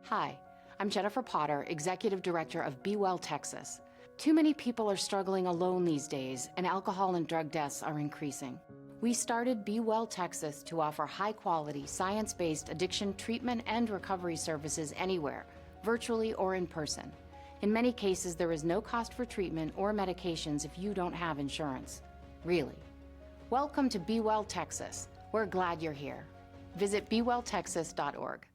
Hi, I'm Jennifer Potter, Executive Director of Be Well Texas. Too many people are struggling alone these days, and alcohol and drug deaths are increasing. We started Be Well Texas to offer high-quality, science-based addiction treatment and recovery services anywhere, virtually or in person. In many cases, there is no cost for treatment or medications if you don't have insurance. Really. Welcome to Be Well Texas. We're glad you're here. Visit bewelltexas.org.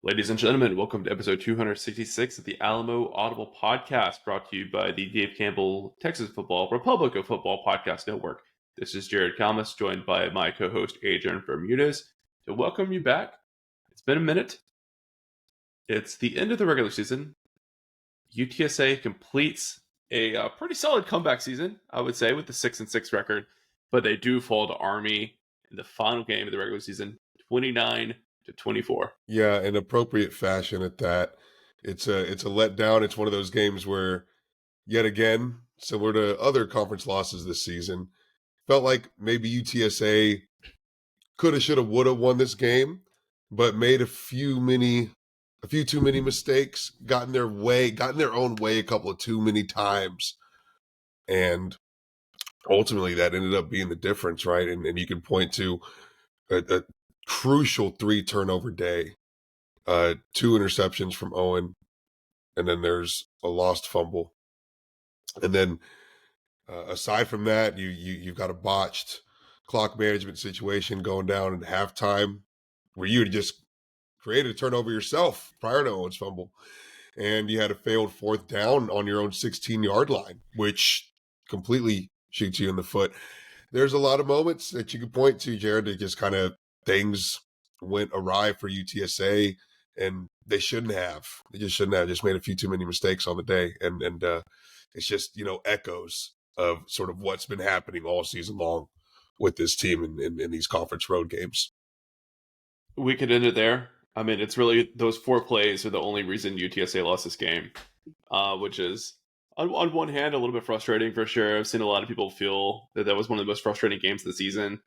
Ladies and gentlemen, welcome to episode 266 of the Alamo Audible Podcast, brought to you by the Dave Campbell Texas Football Republic of Football Podcast Network. This is Jared Kalmus, joined by my co-host Adrian Bermudez, to welcome you back. It's been a minute. It's the end of the regular season. UTSA completes a pretty solid comeback season, I would say, with the 6-6 record, but they do fall to Army in the final game of the regular season, 29-24. Yeah, in appropriate fashion at that. It's a letdown. It's one of those games where, yet again, similar to other conference losses this season, felt like maybe UTSA coulda, shoulda, woulda won this game, but made a few too many mistakes, got in their own way a couple of too many times, and ultimately that ended up being the difference, right? And you can point to a crucial 3 turnover day. 2 interceptions from Owen, and then there's a lost fumble. And then aside from that, you've got a botched clock management situation going down at halftime where you had just created a turnover yourself prior to Owen's fumble. And you had a failed 4th down on your own 16-yard line, which completely shoots you in the foot. There's a lot of moments that you could point to, Jared, that just kind of things went awry for UTSA. And they shouldn't have. They just shouldn't have. Just made a few too many mistakes on the day, and it's just echoes of sort of what's been happening all season long with this team in these conference road games. We could end it there. I mean, it's really those 4 plays are the only reason UTSA lost this game, which is on one hand a little bit frustrating for sure. I've seen a lot of people feel that was one of the most frustrating games of the season.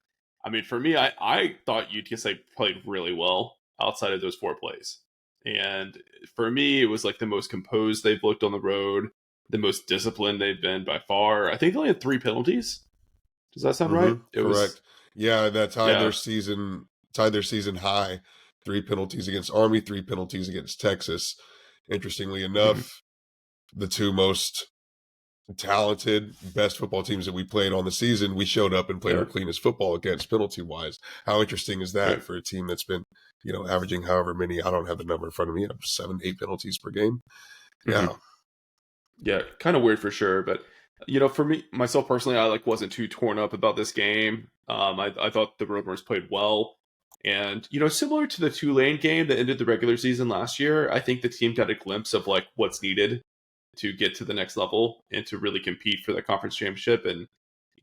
I mean, for me, I thought UTSA played really well outside of those 4 plays. And for me, it was like the most composed they've looked on the road, the most disciplined they've been by far. I think they only had 3 penalties. Does that sound right? Correct. That tied their season high. 3 penalties against Army, 3 penalties against Texas. Interestingly enough, the 2 most talented, best football teams that we played on the season, we showed up and played our cleanest football against penalty-wise. How interesting is that for a team that's been, averaging however many, I don't have the number in front of me, 7, 8 penalties per game. Yeah. Yeah, kind of weird for sure. But, for me, myself personally, I wasn't too torn up about this game. I thought the Roadrunners played well. And, similar to the Tulane game that ended the regular season last year, I think the team got a glimpse of what's needed to get to the next level and to really compete for the conference championship and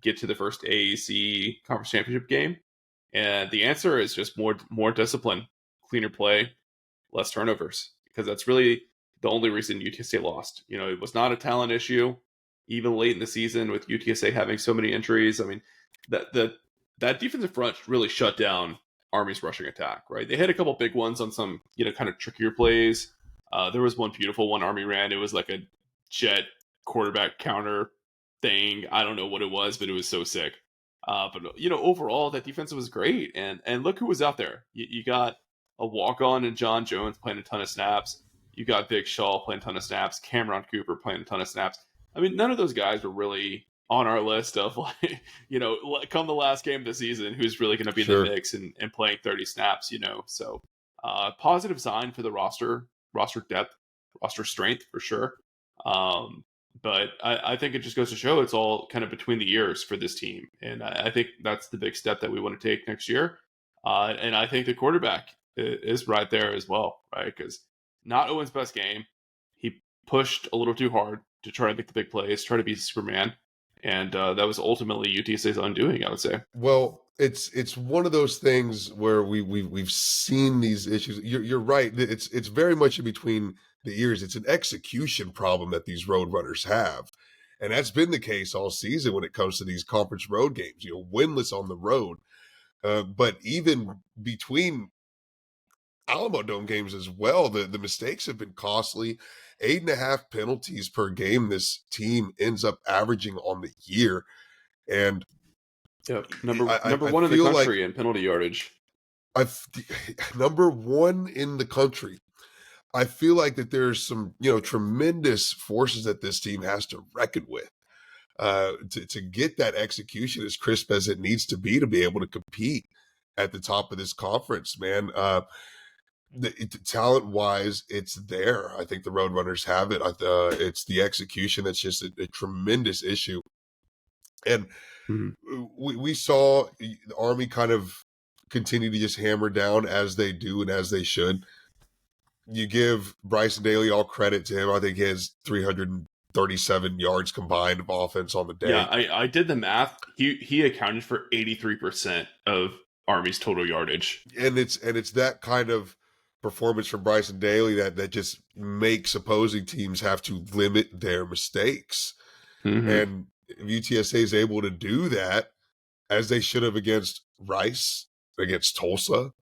get to the first AAC conference championship game. And the answer is just more discipline, cleaner play, less turnovers, because that's really the only reason UTSA lost. It was not a talent issue, even late in the season with UTSA having so many injuries. I mean, that defensive front really shut down Army's rushing attack, right? They had a couple big ones on some, kind of trickier plays. There was one beautiful one Army ran. It was like a jet quarterback counter thing. I don't know what it was, but it was so sick. But overall, that defense was great. And look who was out there. You got a walk-on in John Jones playing a ton of snaps. You got Vic Shaw playing a ton of snaps. Cameron Cooper playing a ton of snaps. I mean, none of those guys were really on our list of come the last game of the season, who's really going to be in the mix and playing 30 snaps. So positive sign for the roster depth, roster strength for sure. But I think it just goes to show it's all kind of between the ears for this team. And I think that's the big step that we want to take next year. And I think the quarterback is right there as well, right? Because not Owen's best game. He pushed a little too hard to try to make the big plays, try to be Superman. And that was ultimately UTSA's undoing, I would say. Well, it's one of those things where we've seen these issues. You're right. It's very much in between the ears. It's an execution problem that these Roadrunners have, and that's been the case all season when it comes to these conference road games. Winless on the road, but even between Alamo Dome games as well, the mistakes have been costly. 8.5 penalties per game this team ends up averaging on the year, and Yep. Number I one in the feel like country in penalty yardage. I've number one in the country. I feel like that there's some, tremendous forces that this team has to reckon with to get that execution as crisp as it needs to be able to compete at the top of this conference, man. Talent wise, it's there. I think the Roadrunners have it. It's the execution that's just a tremendous issue. And Mhm. we saw the Army kind of continue to just hammer down as they do and as they should. You give Bryson Daly all credit to him. I think he has 337 yards combined of offense on the day. Yeah, I did the math. He accounted for 83% of Army's total yardage. And it's that kind of performance from Bryson Daly that just makes opposing teams have to limit their mistakes. Mm-hmm. And if UTSA is able to do that, as they should have against Rice, against Tulsa,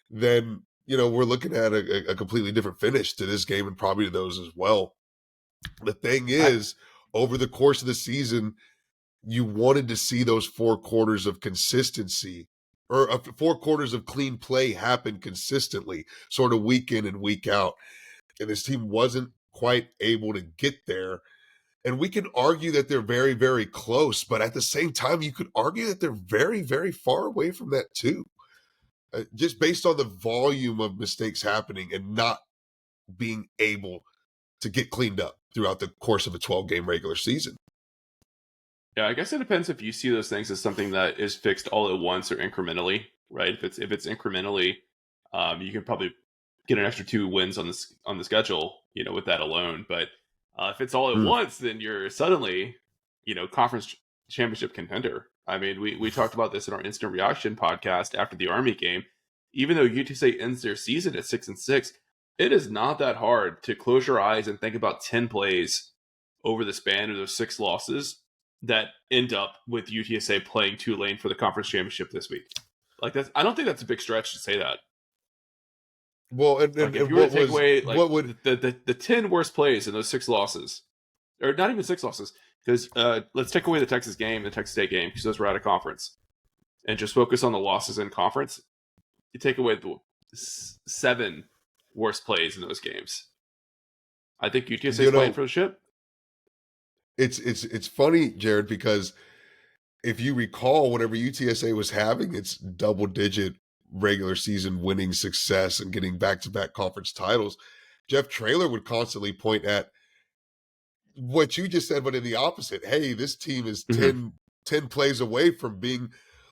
then, we're looking at a completely different finish to this game and probably to those as well. The thing is, over the course of the season, you wanted to see those 4 quarters of consistency or 4 quarters of clean play happen consistently, sort of week in and week out. And this team wasn't quite able to get there. And we can argue that they're very, very close, but at the same time, you could argue that they're very, very far away from that too. Just based on the volume of mistakes happening and not being able to get cleaned up throughout the course of a 12-game regular season. Yeah, I guess it depends if you see those things as something that is fixed all at once or incrementally, right? If it's incrementally, you can probably get an extra 2 wins on the schedule, with that alone. But if it's all at once, then you're suddenly, conference championship contender. I mean, we talked about this in our instant reaction podcast after the Army game. Even though UTSA ends their season at 6-6, it is not that hard to close your eyes and think about 10 plays over the span of those 6 losses that end up with UTSA playing Tulane for the conference championship this week. Like I don't think that's a big stretch to say that. Well, and if you were to take away the 10 worst plays in those 6 losses, or not even 6 losses, because let's take away the Texas game, the Texas State game, because those were out of conference, and just focus on the losses in conference. You take away the 7 worst plays in those games. I think UTSA is playing for the ship. It's funny, Jared, because if you recall, whenever UTSA was having its double-digit regular season winning success and getting back-to-back conference titles, Jeff Traylor would constantly point at what you just said, but in the opposite. Hey, this team is 10 plays away from being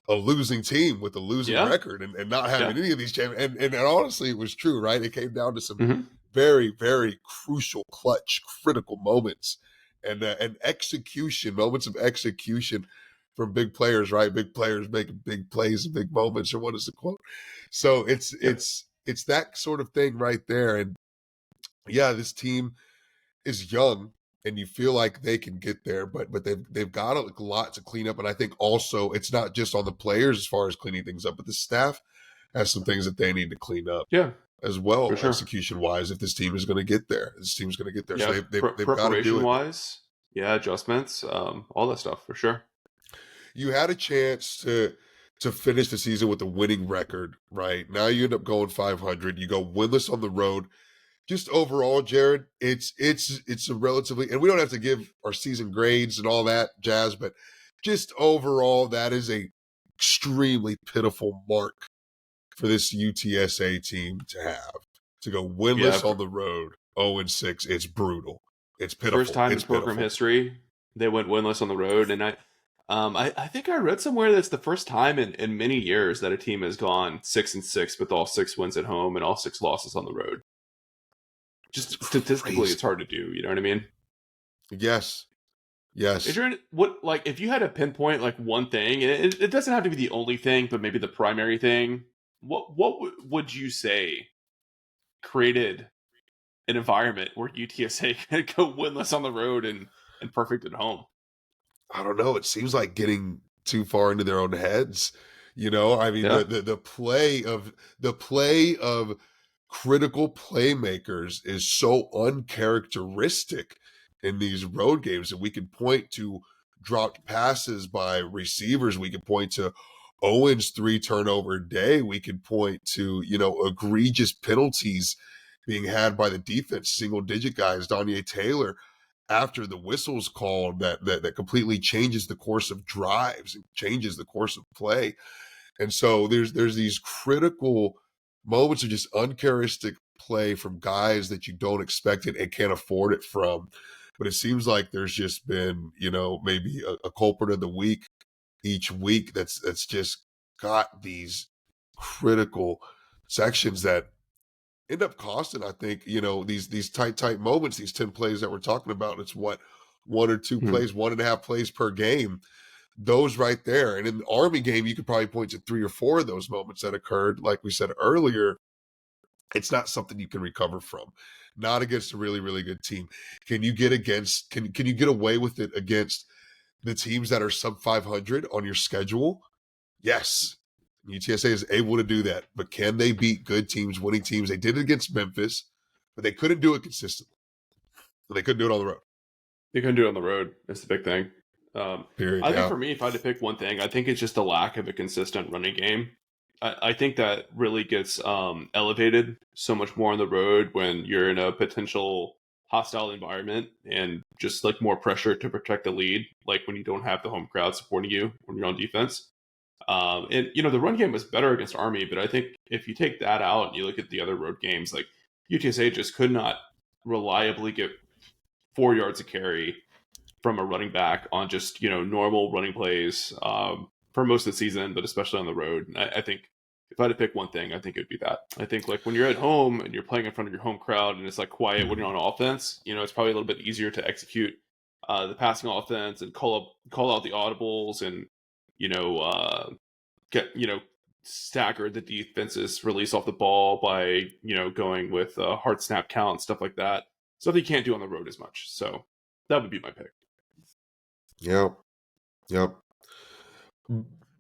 a losing team with a losing record and not having any of these champions. And honestly, it was true, right? It came down to some very, very crucial, clutch, critical moments and execution, moments of execution from big players, right? Big players making big plays and big moments, or what is the quote? So it's that sort of thing right there. And yeah, this team is young and you feel like they can get there, but they've got a lot to clean up. And I think also it's not just on the players as far as cleaning things up, but the staff has some things that they need to clean up as well, execution wise, if this team is going to get there. This team's going to get there. Yeah, so they've got to do it. Preparation wise, adjustments, all that stuff for sure. You had a chance to finish the season with a winning record, right? Now you end up going 500. You go winless on the road. Just overall, Jared, it's a relatively, and we don't have to give our season grades and all that jazz, but just overall, that is a extremely pitiful mark for this UTSA team to have. To go winless on the road, 0-6, it's brutal. It's pitiful. First time in program history, they went winless on the road, and I think I read somewhere that's the first time in many years that a team has gone 6-6 with all 6 wins at home and all 6 losses on the road. Just statistically, it's hard to do. You know what I mean? Yes. Yes. Adrian, what like if you had to pinpoint like one thing, and it doesn't have to be the only thing, but maybe the primary thing. What would you say created an environment where UTSA can go winless on the road and perfect at home? I don't know. It seems like getting too far into their own heads. You know, I mean, Yeah. the play of critical playmakers is so uncharacteristic in these road games, and we can point to dropped passes by receivers. We can point to Owen's 3 turnover day. We can point to, egregious penalties being had by the defense, single digit guys, Danye Taylor, after the whistle's called, that completely changes the course of drives and changes the course of play. And so there's these critical moments of just uncharacteristic play from guys that you don't expect it and can't afford it from. But it seems like there's just been, maybe a culprit of the week each week that's just got these critical sections that end up costing, I think, these tight moments, these 10 plays that we're talking about. It's what, one or two Hmm. plays, 1.5 plays per game. Those right there. And in the Army game, you could probably point to 3 or 4 of those moments that occurred. Like we said earlier, it's not something you can recover from. Not against a really, really good team. Can you get against, can you get away with it against the teams that are sub 500 on your schedule? Yes. UTSA is able to do that, but can they beat good teams, winning teams? They did it against Memphis, but they couldn't do it consistently. They couldn't do it on the road. They couldn't do it on the road. That's the big thing. Period. I think Yeah. for me, if I had to pick one thing, I think it's just the lack of a consistent running game. I think that really gets elevated so much more on the road when you're in a potential hostile environment and just like more pressure to protect the lead, like when you don't have the home crowd supporting you when you're on defense. And the run game was better against Army, but I think if you take that out and you look at the other road games, like UTSA just could not reliably get 4 yards a carry from a running back on just normal running plays for most of the season, but especially on the road. And I think if I had to pick one thing, I think it'd be that. I think like when you're at home and you're playing in front of your home crowd and it's like quiet when you're on offense, it's probably a little bit easier to execute the passing offense and call out the audibles and get stagger the defense's release off the ball by going with hard snap count and stuff like that. Stuff you can't do on the road as much. So that would be my pick. Yep. Yep.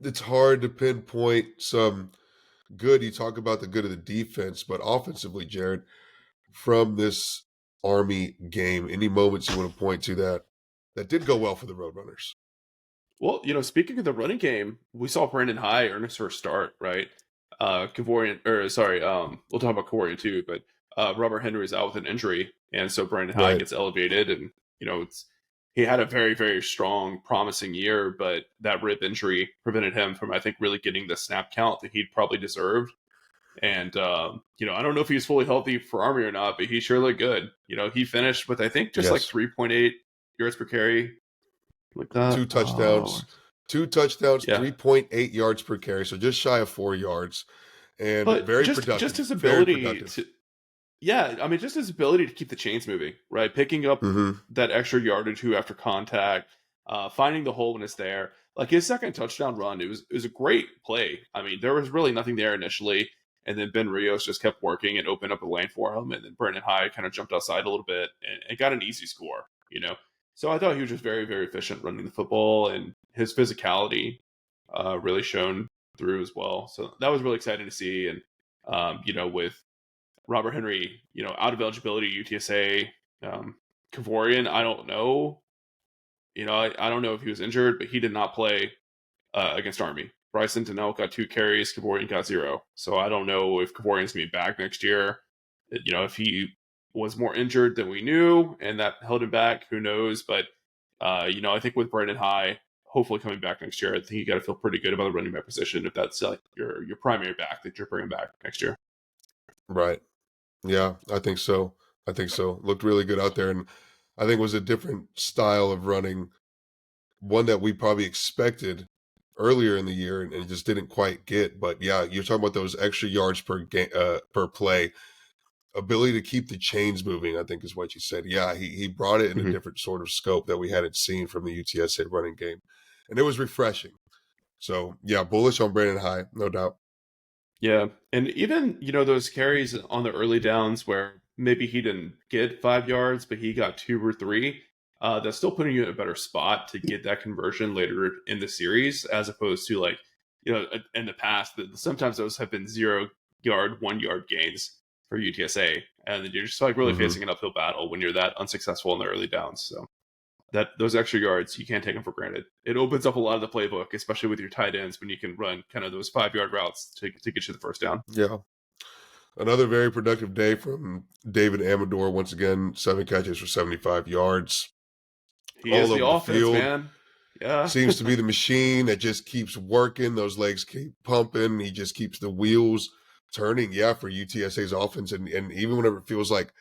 It's hard to pinpoint some good. You talk about the good of the defense, but offensively, Jared, from this Army game, any moments you want to point to that did go well for the Roadrunners? Well, speaking of the running game, we saw Brandon High earn his first start, right? Kavorian, or sorry, we'll talk about Kavorian too, but Robert Henry is out with an injury, and so Brandon High Right. gets elevated, and he had a very, very strong, promising year, but that rib injury prevented him from, I think, really getting the snap count that he'd probably deserved. And I don't know if he's fully healthy for Army or not, but he sure looked good. He finished with I think just like Yes. 3.8 yards per carry, like that. Two touchdowns, 3.8 yards per carry, so just shy of 4 yards, and But very just productive. his Very ability productive. to, yeah, I mean, just his ability to keep the chains moving, right? Picking up Mm-hmm. that extra yard or two after contact, finding the hole when it's there. Like his second touchdown run, it was a great play. I mean, there was really nothing there initially, and then Ben Rios just kept working and opened up a lane for him, and then Brandon High kind of jumped outside a little bit and got an easy score. So I thought he was just very, very efficient running the football, and his physicality really shone through as well. So that was really exciting to see, and with Robert Henry, out of eligibility, UTSA, Kavorian, I don't know. I don't know if he was injured, but he did not play against Army. Bryson Donnell got 2 carries, Kavorian got 0. So I don't know if Kavorian's going to be back next year. If he was more injured than we knew and that held him back, who knows? But, I think with Brandon High, hopefully coming back next year, I think you got to feel pretty good about the running back position if that's like your primary back that you're bringing back next year. Right. Yeah, I think so. I think so. Looked really good out there, and I think it was a different style of running, one that we probably expected earlier in the year and just didn't quite get. But yeah, you're talking about those extra yards per game, per play. ability to keep the chains moving, I think is what you said. Yeah, he brought it in a different sort of scope that we hadn't seen from the UTSA running game. And it was refreshing. So, yeah, bullish on Brandon High, no doubt. Yeah, and even, those carries on the early downs where maybe he didn't get 5 yards, but he got 2 or 3, that's still putting you in a better spot to get that conversion later in the series, as opposed to in the past, that sometimes those have been 0 yard, 1 yard gains for UTSA, and then you're just really facing an uphill battle when you're that unsuccessful in the early downs. So that those extra yards, you can't take them for granted. It opens up a lot of the playbook, especially with your tight ends, when you can run kind of those 5 yard routes to get you the first down. Yeah. Another very productive day from David Amador. Once again, 7 catches for 75 yards. He is the offense, man. Yeah. Seems to be the machine that just keeps working. Those legs keep pumping. He just keeps the wheels turning, for UTSA's offense. And even whenever it feels like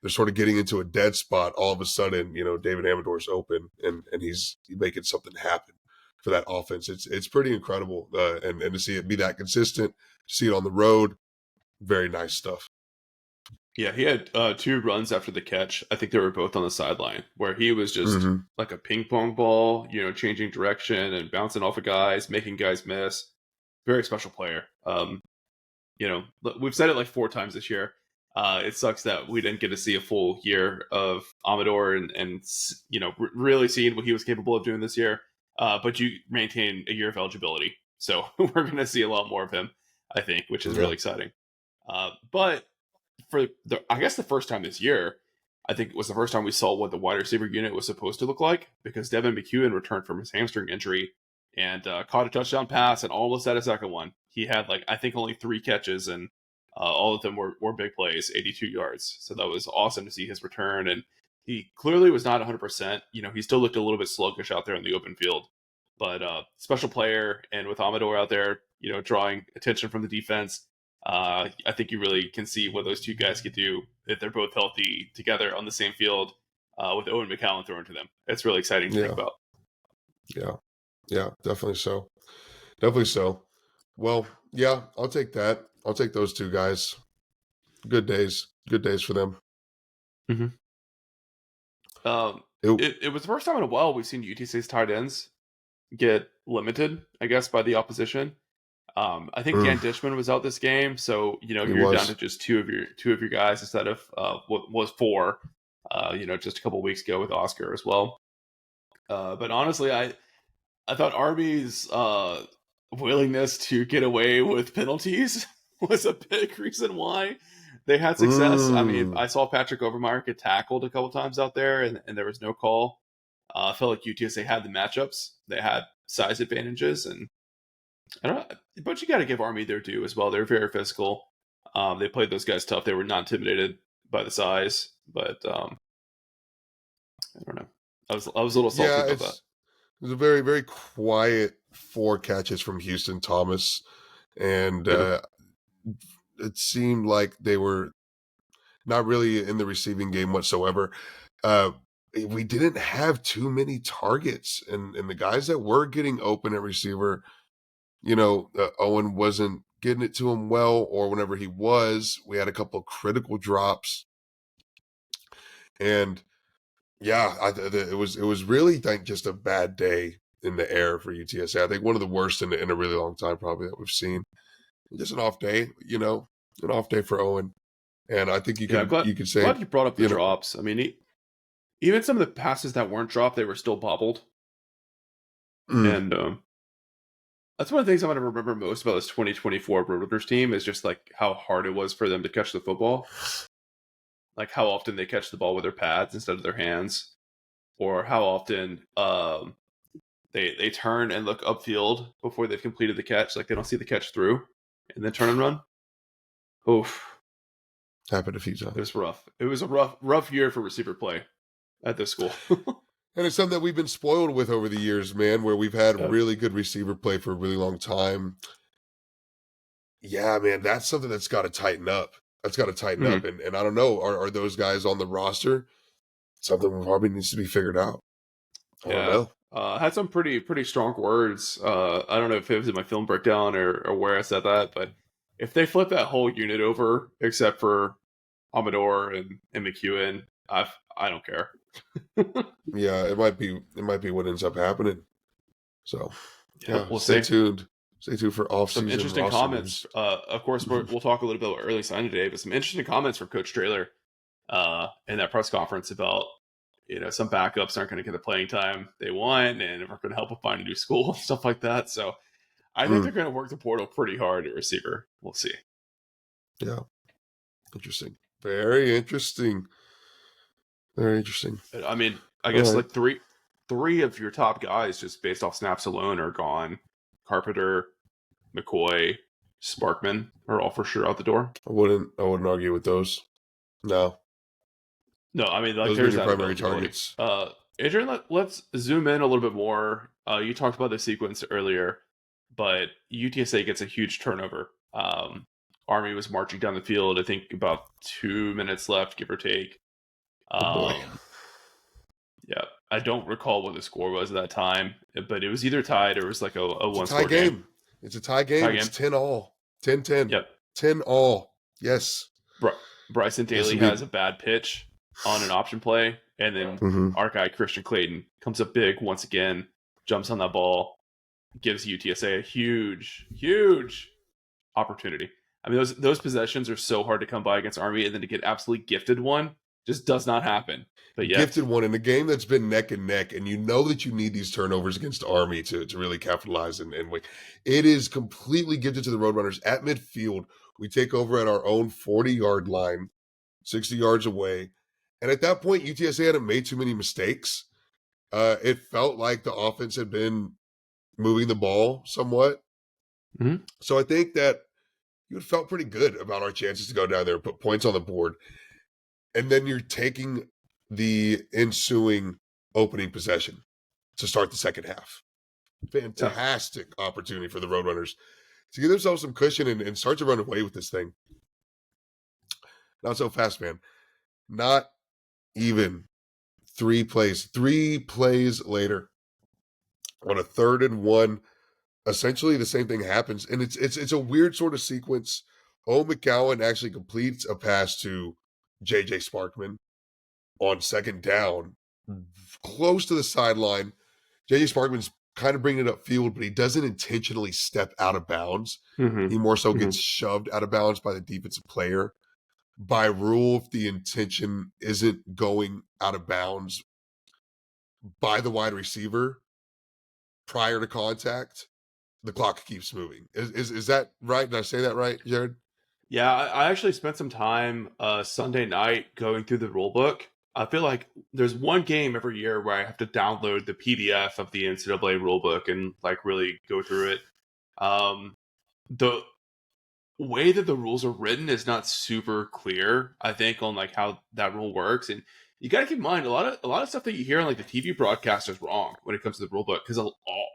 they're sort of getting into a dead spot, all of a sudden, David Amador's open and he's making something happen for that offense. It's pretty incredible. And to see it be that consistent, see it on the road, very nice stuff. Yeah, he had 2 runs after the catch. I think they were both on the sideline, where he was just like a ping pong ball, changing direction and bouncing off of guys, making guys miss. Very special player. We've said it like 4 times this year. It sucks that we didn't get to see a full year of Amador and really seeing what he was capable of doing this year. But you maintain a year of eligibility, so we're going to see a lot more of him, I think, which is really exciting. But I guess the first time this year, I think it was the first time we saw what the wide receiver unit was supposed to look like, because Devin McEwen returned from his hamstring injury and caught a touchdown pass and almost had a second one. He had I think only 3 catches, and all of them were big plays, 82 yards. So that was awesome to see his return. And he clearly was not 100%. He still looked a little bit sluggish out there in the open field. But special player, and with Amador out there, drawing attention from the defense, I think you really can see what those 2 guys could do if they're both healthy together on the same field, with Owen McCown throwing to them. It's really exciting to think about. Yeah, definitely so. Definitely so. Well, yeah, I'll take that. I'll take those 2 guys. Good days for them. It was the first time in a while we've seen UTSA's tight ends get limited, I guess, by the opposition. I think Dan Dishman was out this game, so you're down to just two of your guys instead of what was 4. Just a couple weeks ago with Oscar as well. But honestly, I thought Army's willingness to get away with penalties was a big reason why they had success. I mean, I saw Patrick Overmeyer get tackled a couple times out there, and there was no call. I felt like UTSA had the matchups. They had size advantages, and I don't know, but you got to give Army their due as well. They're very physical. They played those guys tough. They were not intimidated by the size, but I don't know. I was a little salty about that. It was a very, very quiet 4 catches from Houston Thomas, and it seemed like they were not really in the receiving game whatsoever. We didn't have too many targets, and the guys that were getting open at receiver, Owen wasn't getting it to him well, or whenever he was, we had a couple of critical drops. And it was really just a bad day in the air for UTSA. I think one of the worst in a really long time, probably, that we've seen. Just an off day, an off day for Owen. And I think you could say, glad you brought up the drops. I mean, even some of the passes that weren't dropped, they were still bobbled. And that's one of the things I'm going to remember most about this 2024 Roadrunners team is just how hard it was for them to catch the football. How often they catch the ball with their pads instead of their hands, or how often they turn and look upfield before they've completed the catch. They don't see the catch through and then turn and run. Oof. Happened a few times. It was rough. It was a rough year for receiver play at this school. And it's something that we've been spoiled with over the years, man, where we've had really good receiver play for a really long time. Yeah, man, that's something that's got to tighten up. That's got to tighten up. And I don't know, are those guys on the roster? Something probably needs to be figured out. I don't know. I had some pretty strong words. I don't know if it was in my film breakdown or where I said that, but if they flip that whole unit over, except for Amador and McEwen. I don't care. Yeah, it might be what ends up happening. So yeah, We'll stay see. tuned. Stay tuned for Some off-season interesting roster comments. news. Of course, we'll talk a little bit about early signing today, but some interesting comments from Coach Traylor in that press conference about some backups aren't going to get the playing time they want, and aren't going to help them find a new school and stuff like that. So I think they're going to work the portal pretty hard at receiver. We'll see. Yeah, interesting. Very interesting. Very interesting. I mean, I guess right. like three of your top guys, just based off snaps alone, are gone. Carpenter, McCoy, Sparkman are all for sure out the door. I wouldn't argue with those. No. No, I mean, like, Those there's are your that primary eligibility. targets. Adrian, let's zoom in a little bit more. You talked about the sequence earlier, but UTSA gets a huge turnover. Army was marching down the field, I think about 2 minutes left, give or take. Oh boy. Yeah, I don't recall what the score was at that time, but it was either tied or it was like a one-score game. It's a tie game. It's 10 all. 10-10. Yep. 10 all. Yes. Bryson Daly has a bad pitch on an option play, and then our guy Christian Clayton comes up big once again, jumps on that ball, gives UTSA a huge opportunity. I mean, those possessions are so hard to come by against Army, and then to get absolutely gifted one just does not happen. But yes. Gifted one in a game that's been neck and neck, and you know that you need these turnovers against Army to really capitalize and win. It is completely gifted to the Roadrunners at midfield. We take over at our own 40-yard line, 60 yards away. And at that point, UTSA hadn't made too many mistakes. It felt like the offense had been moving the ball somewhat. Mm-hmm. So I think that you felt pretty good about our chances to go down there and put points on the board. And then you're taking the ensuing opening possession to start the second half. Fantastic opportunity for the Roadrunners to give themselves some cushion and start to run away with this thing. Not so fast, man. Not even 3 plays. 3 plays later, on a 3rd and 1, essentially the same thing happens. And it's a weird sort of sequence. Owen McCown actually completes a pass to J.J. Sparkman on 2nd down, close to the sideline. J.J. Sparkman's kind of bringing it upfield, but he doesn't intentionally step out of bounds. Mm-hmm. He more so gets shoved out of bounds by the defensive player. By rule, if the intention isn't going out of bounds by the wide receiver prior to contact, the clock keeps moving. Is that right? Did I say that right, Jared? Yeah, I actually spent some time Sunday night going through the rule book. I feel like there's one game every year where I have to download the PDF of the NCAA rule book and like really go through it. The way that the rules are written is not super clear, I think, on like how that rule works. And you got to keep in mind a lot of stuff that you hear on like the TV broadcast is wrong when it comes to the rule book, because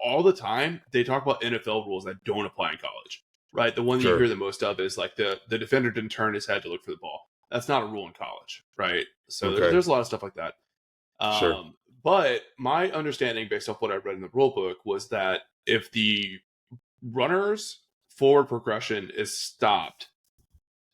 all the time they talk about NFL rules that don't apply in college. Right, the one that you hear the most of is like the defender didn't turn his head to look for the ball. That's not a rule in college, right? So there's a lot of stuff like that. But my understanding, based off what I read in the rule book, was that if the runner's forward progression is stopped,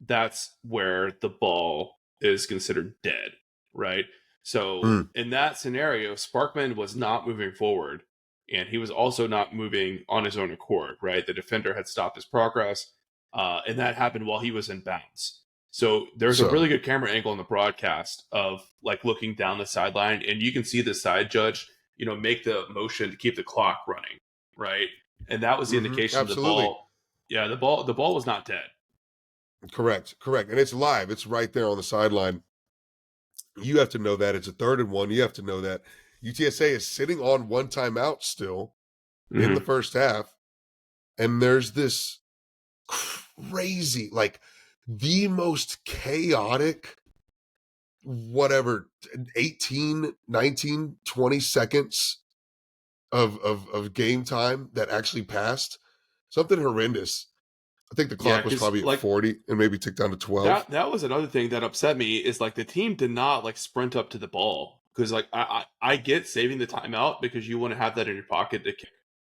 that's where the ball is considered dead, right? So in that scenario, Sparkman was not moving forward, and he was also not moving on his own accord, right? The defender had stopped his progress, and that happened while he was in bounds. So there's a really good camera angle in the broadcast of like looking down the sideline, and you can see the side judge, make the motion to keep the clock running, right? And that was the indication of the ball. Yeah, the ball was not dead. Correct. And it's live. It's right there on the sideline. You have to know that. It's a 3rd and 1. You have to know that. UTSA is sitting on 1 timeout still in the first half. And there's this crazy, like the most chaotic, 18, 19, 20 seconds of game time that actually passed. Something horrendous. I think the clock was probably at 40 and maybe ticked down to 12. That was another thing that upset me, is like the team did not like sprint up to the ball. Because like I get saving the timeout because you want to have that in your pocket to kick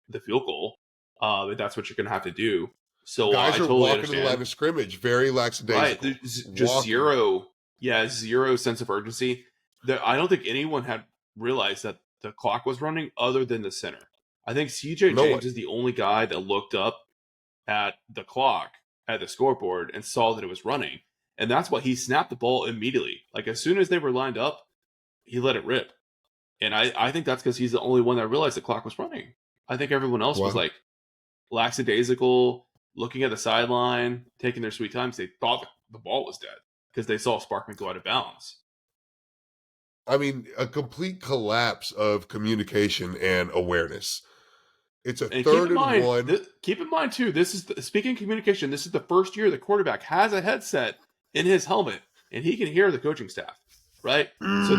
the field goal. But that's what you're going to have to do. So guys I are totally walking understand. to the line of scrimmage, very lackadaisical. Right, there's just zero Yeah, zero sense of urgency. I don't think anyone had realized that the clock was running other than the center. I think CJ No James one. is the only guy that looked up at the clock at the scoreboard and saw that it was running. And that's why he snapped the ball immediately. Like as soon as they were lined up, he let it rip. And I think that's because he's the only one that realized the clock was running. I think everyone else was Wow. like lackadaisical, looking at the sideline, taking their sweet times. They thought the ball was dead because they saw Sparkman go out of bounds. I mean, a complete collapse of communication and awareness. It's a And third and one. keep in mind too. This is speaking of communication. This is the first year the quarterback has a headset in his helmet, and he can hear the coaching staff. Right. So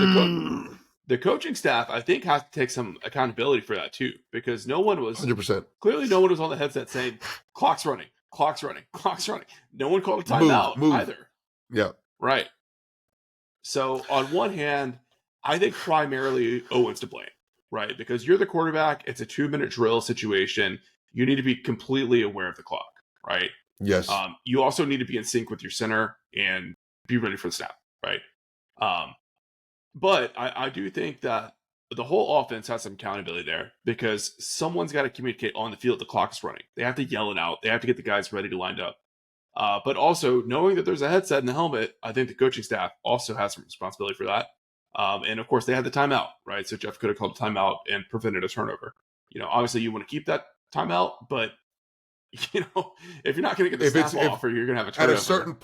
the coaching staff, I think, has to take some accountability for that too, because no one was 100%. clearly no one was on the headset saying clock's running, clock's running, clock's running. No one called a timeout either. Yeah. Right. So on one hand, I think primarily Owen's to blame, right? Because you're the quarterback. It's a 2-minute drill situation. You need to be completely aware of the clock, right? Yes. You also need to be in sync with your center and be ready for the snap, right? But I do think that the whole offense has some accountability there because someone's got to communicate on the field the clock is running. They have to yell it out. They have to get the guys ready to line up. But also knowing that there's a headset in the helmet, I think the coaching staff also has some responsibility for that. And of course, they had the timeout, right? So Jeff could have called a timeout and prevented a turnover. Obviously you want to keep that timeout, but if you're not going to get the snap off, or you're going to have a turnover, at a certain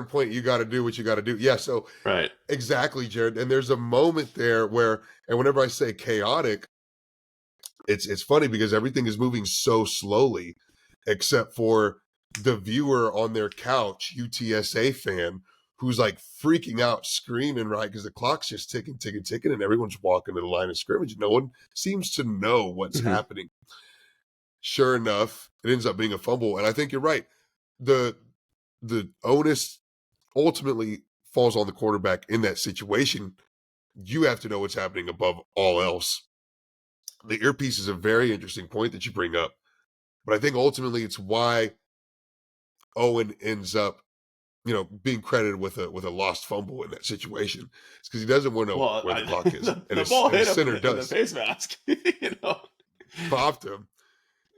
point, you got to do what you got to do. Yeah. So right, exactly, Jared. And there's a moment there where, and whenever I say chaotic, it's funny because everything is moving so slowly, except for the viewer on their couch, UTSA fan, who's like freaking out, screaming, right? Because the clock's just ticking, and everyone's walking to the line of scrimmage. No one seems to know what's happening. Sure enough, it ends up being a fumble. And I think you're right. The onus ultimately falls on the quarterback in that situation. You have to know what's happening above all else. The earpiece is a very interesting point that you bring up. But I think ultimately it's why Owen ends up, being credited with a lost fumble in that situation. It's because he doesn't want to know where the clock is. The ball hit him in the face mask. Popped him.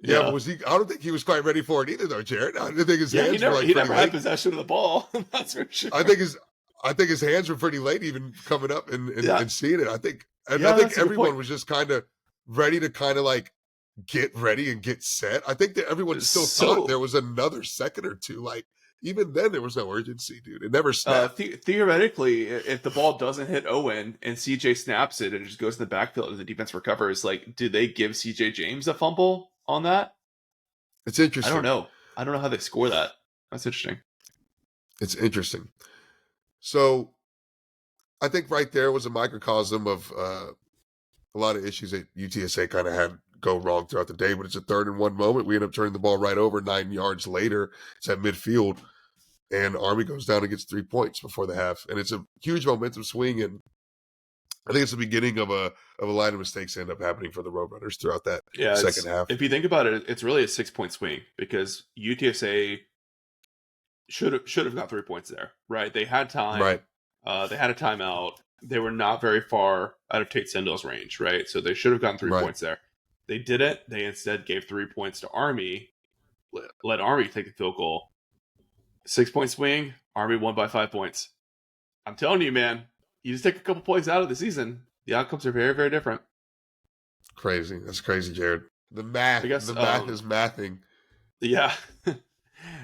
Yeah, but I don't think he was quite ready for it either, though, Jared. I didn't think his hands were like he never had possession of the ball. That's for sure. I think his hands were pretty late, even coming up and seeing it. I think everyone was just kind of ready to kind of like get ready and get set. I think that everyone still thought there was another second or two. Like even then, there was no urgency, dude. It never snapped. Theoretically, if the ball doesn't hit Owen and CJ snaps it and it just goes in the backfield and the defense recovers, like, do they give CJ James a fumble on that? It's interesting. I don't know how they score that. That's interesting. It's interesting. So I think right there was a microcosm of a lot of issues that UTSA kind of had go wrong throughout the day, but it's a 3rd and 1 moment. We end up turning the ball right over 9 yards later. It's at midfield, and Army goes down and gets 3 points before the half. And it's a huge momentum swing, and I think it's the beginning of a line of mistakes that end up happening for the Roadrunners throughout that second half. If you think about it, it's really a 6-point swing because UTSA should have got 3 points there, right? They had time. Right. They had a timeout. They were not very far out of Tate Sendell's range, right? So they should have gotten 3 points there. They didn't. They instead gave 3 points to Army, let Army take the field goal. 6-point swing, Army won by 5 points. I'm telling you, man, you just take a couple points out of the season, the outcomes are very, very different. Crazy. That's crazy, Jared. The math is mathing. Yeah.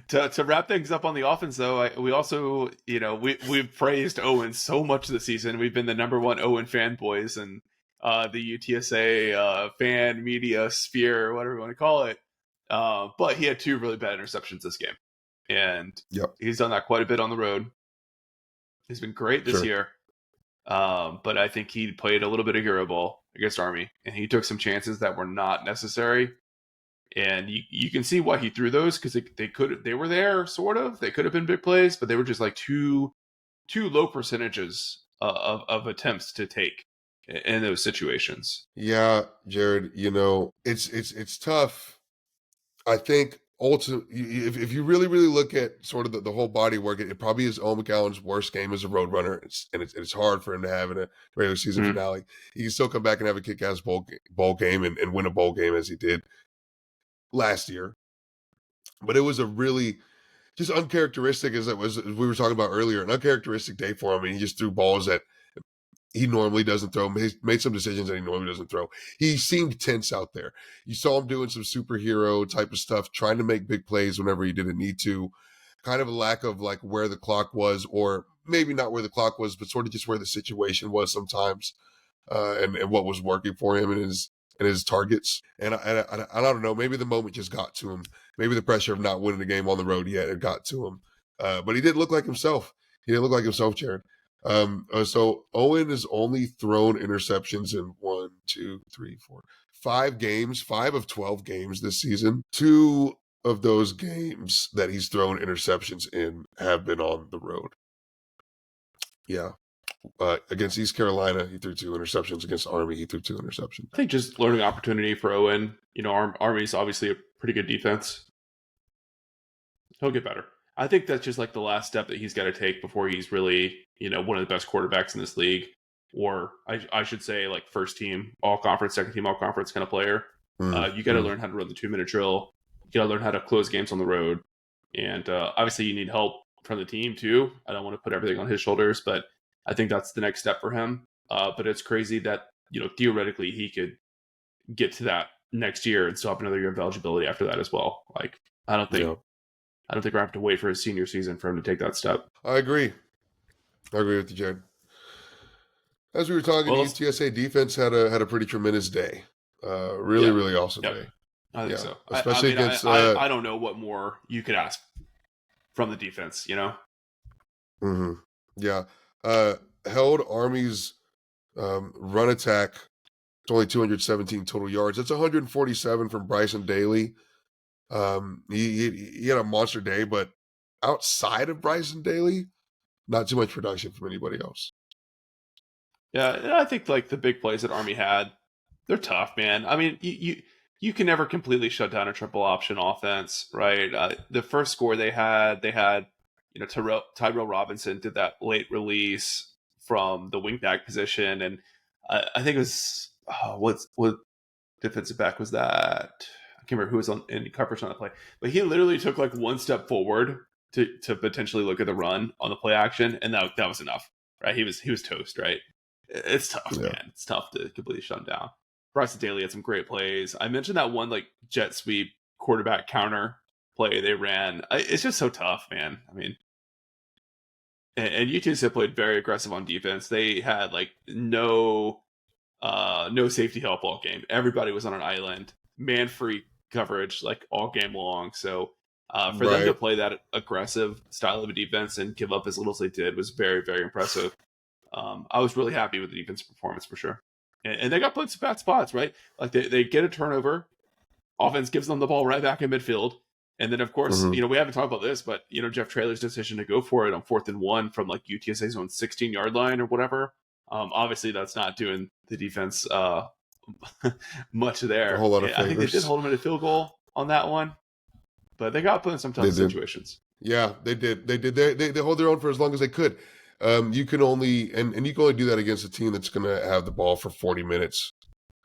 To wrap things up on the offense, though, we also, we've praised Owen so much this season. We've been the #1 Owen fanboys, and the UTSA fan media sphere, whatever you want to call it. But he had 2 really bad interceptions this game. And he's done that quite a bit on the road. He's been great this year. But I think he played a little bit of hero ball against Army, and he took some chances that were not necessary. And you can see why he threw those, because they were there, sort of. They could have been big plays, but they were just like too low percentages of attempts to take in those situations. Yeah, Jared, it's tough. I think ultimately, if you really, really look at sort of the whole body of work, it probably is Owen McCown's worst game as a Roadrunner. It's hard for him to have in a regular season Mhm. finale. He can still come back and have a kick-ass bowl game and win a bowl game as he did last year. But it was a really just uncharacteristic, as we were talking about earlier, an uncharacteristic day for him. I mean, he just threw balls that he normally doesn't throw. Made some decisions that he normally doesn't throw. He seemed tense out there. You saw him doing some superhero type of stuff, trying to make big plays whenever he didn't need to. Kind of a lack of like where the clock was, or maybe not where the clock was, but sort of just where the situation was sometimes, and what was working for him and his targets. And I don't know, maybe the moment just got to him. Maybe the pressure of not winning the game on the road yet had got to him. But he didn't look like himself. He didn't look like himself, Jared. So Owen has only thrown interceptions in 5 games, 5 of 12 games this season. 2 of those games that he's thrown interceptions in have been on the road. Yeah. Against East Carolina, he threw 2 interceptions. Against Army, he threw 2 interceptions. I think just learning opportunity for Owen. Army's obviously a pretty good defense. He'll get better. I think that's just like the last step that he's got to take before he's really, one of the best quarterbacks in this league. Or I should say like first team, all conference, second team, all conference kind of player. You got to learn how to run the 2-minute drill. You got to learn how to close games on the road. And obviously you need help from the team too. I don't want to put everything on his shoulders, but I think that's the next step for him. But it's crazy that, theoretically he could get to that next year and still have another year of eligibility after that as well. Like, I don't think we're going to have to wait for his senior season for him to take that step. I agree with you, Jared. As we were talking, the UTSA defense had a pretty tremendous day. Really awesome day. I think so. Especially against... I don't know what more you could ask from the defense, Mm-hmm. Yeah. Held Army's run attack to only 217 total yards. That's 147 from Bryson Daly. He had a monster day, but outside of Bryson Daly, not too much production from anybody else. Yeah, and I think like the big plays that Army had, they're tough, man. I mean, you can never completely shut down a triple option offense, right? The first score they had, Tyrell Robinson did that late release from the wingback position, and I think it was what defensive back was that? I can't remember who was in coverage on that play, but he literally took like one step forward to potentially look at the run on the play action, and that was enough, right? He was toast, right? It's tough, man. It's tough to completely shut him down. Bryson Daly had some great plays. I mentioned that one like jet sweep quarterback counter play they ran. It's just so tough, man. I mean, and UTSA played very aggressive on defense. They had like no safety help all game. Everybody was on an island, man free coverage like all game long. So for them to play that aggressive style of a defense and give up as little as they did was very, very impressive. I was really happy with the defensive performance for sure. And they got put in some bad spots, right? Like they get a turnover, offense gives them the ball right back in midfield. And then, of course, we haven't talked about this, but, Jeff Traylor's decision to go for it on 4th and 1 from like UTSA's own 16-yard line or whatever. Obviously, that's not doing the defense much there. A whole lot of favors. I think they did hold them in a field goal on that one, but they got put in some tough situations. Yeah, they did. They hold their own for as long as they could. You can only and you can only do that against a team that's going to have the ball for 40 minutes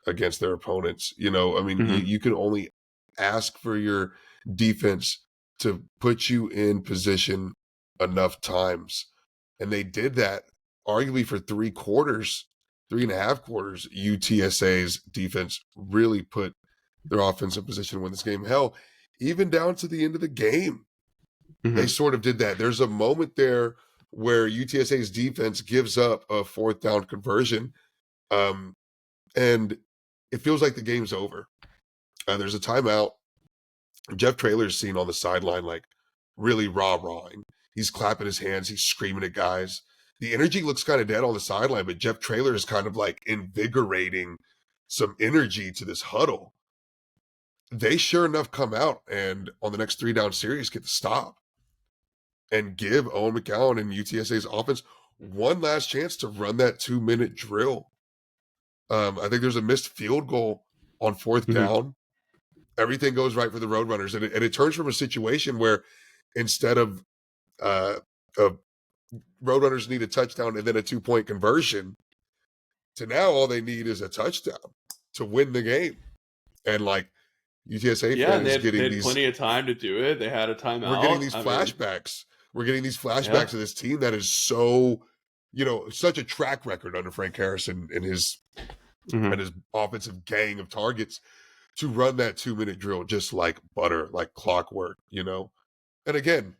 against their opponents. You can only ask for your defense to put you in position enough times, and they did that arguably for 3.5 quarters. UTSA's defense really put their offense in position to win this game. Hell, even down to the end of the game, they sort of did that. There's a moment there where UTSA's defense gives up a 4th down conversion, and it feels like the game's over. There's a timeout. Jeff Traylor's seen on the sideline, like really rah-rahing. He's clapping his hands. He's screaming at guys. The energy looks kind of dead on the sideline, but Jeff Traylor is kind of like invigorating some energy to this huddle. They sure enough come out and on the next 3-down series get the stop and give Owen McCown and UTSA's offense one last chance to run that 2-minute drill. I think there's a missed field goal on 4th down everything goes right for the Roadrunners, and it turns from a situation where instead of Roadrunners need a touchdown and then a 2-point conversion, to now all they need is a touchdown to win the game. And like UTSA Yeah, and fans they getting had these, plenty of time to do it. They had a timeout. we're getting these I mean, flashbacks. We're getting these flashbacks of this team that is so, such a track record under Frank Harrison and his offensive gang of targets to run that 2-minute drill just like butter, like clockwork, And again,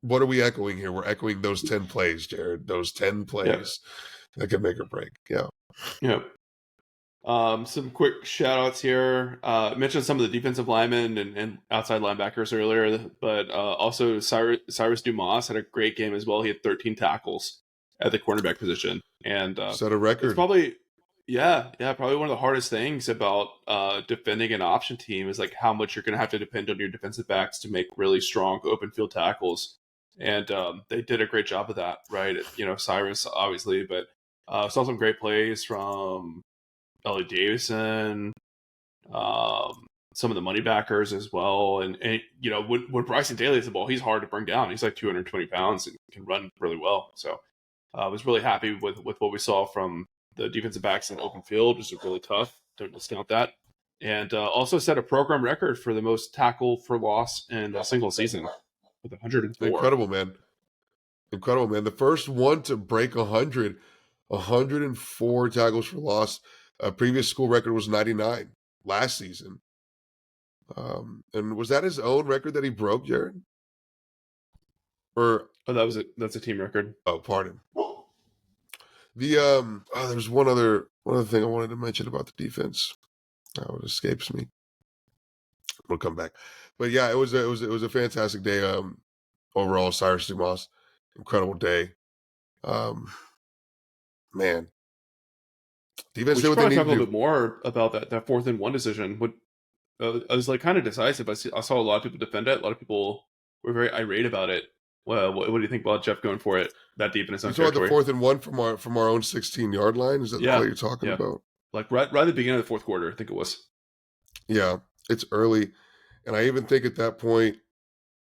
what are we echoing here? We're echoing those 10 plays, Jared. Those 10 plays that can make or break. Yeah. Yeah. Some quick shout outs here. I mentioned some of the defensive linemen and outside linebackers earlier, but also Cyrus Dumas had a great game as well. He had 13 tackles at the cornerback position. And set a record. It's probably one of the hardest things about defending an option team is like how much you're going to have to depend on your defensive backs to make really strong open field tackles. And they did a great job of that, right? Cyrus, obviously, but saw some great plays from Ellie Davison, some of the money backers as well. And when Bryson Daly has the ball, he's hard to bring down. He's like 220 pounds and can run really well. So I was really happy with what we saw from the defensive backs in open field. It was really tough. Don't discount that. And also set a program record for the most tackle for loss in a single season with 104. Incredible, man. The first one to break 100, 104 tackles for loss. Previous school record was 99 last season. And was that his own record that he broke, Jared? Or that's a team record. Oh, pardon. There's one other thing I wanted to mention about the defense. Oh, it escapes me. We'll come back. But yeah, it was a fantastic day. Overall, Cyrus Dumas, incredible day. Man, defense did what they needed to do. Talk a little bit more about that 4th and 1 decision. I was like kind of decisive. I saw a lot of people defend it. A lot of people were very irate about it. Well, what do you think about Jeff going for it that deep in his own territory? You saw the 4th and 1 from our own 16-yard line. Is that the play you're talking about? Like right at the beginning of the 4th quarter, I think it was. Yeah, it's early, and I even think at that point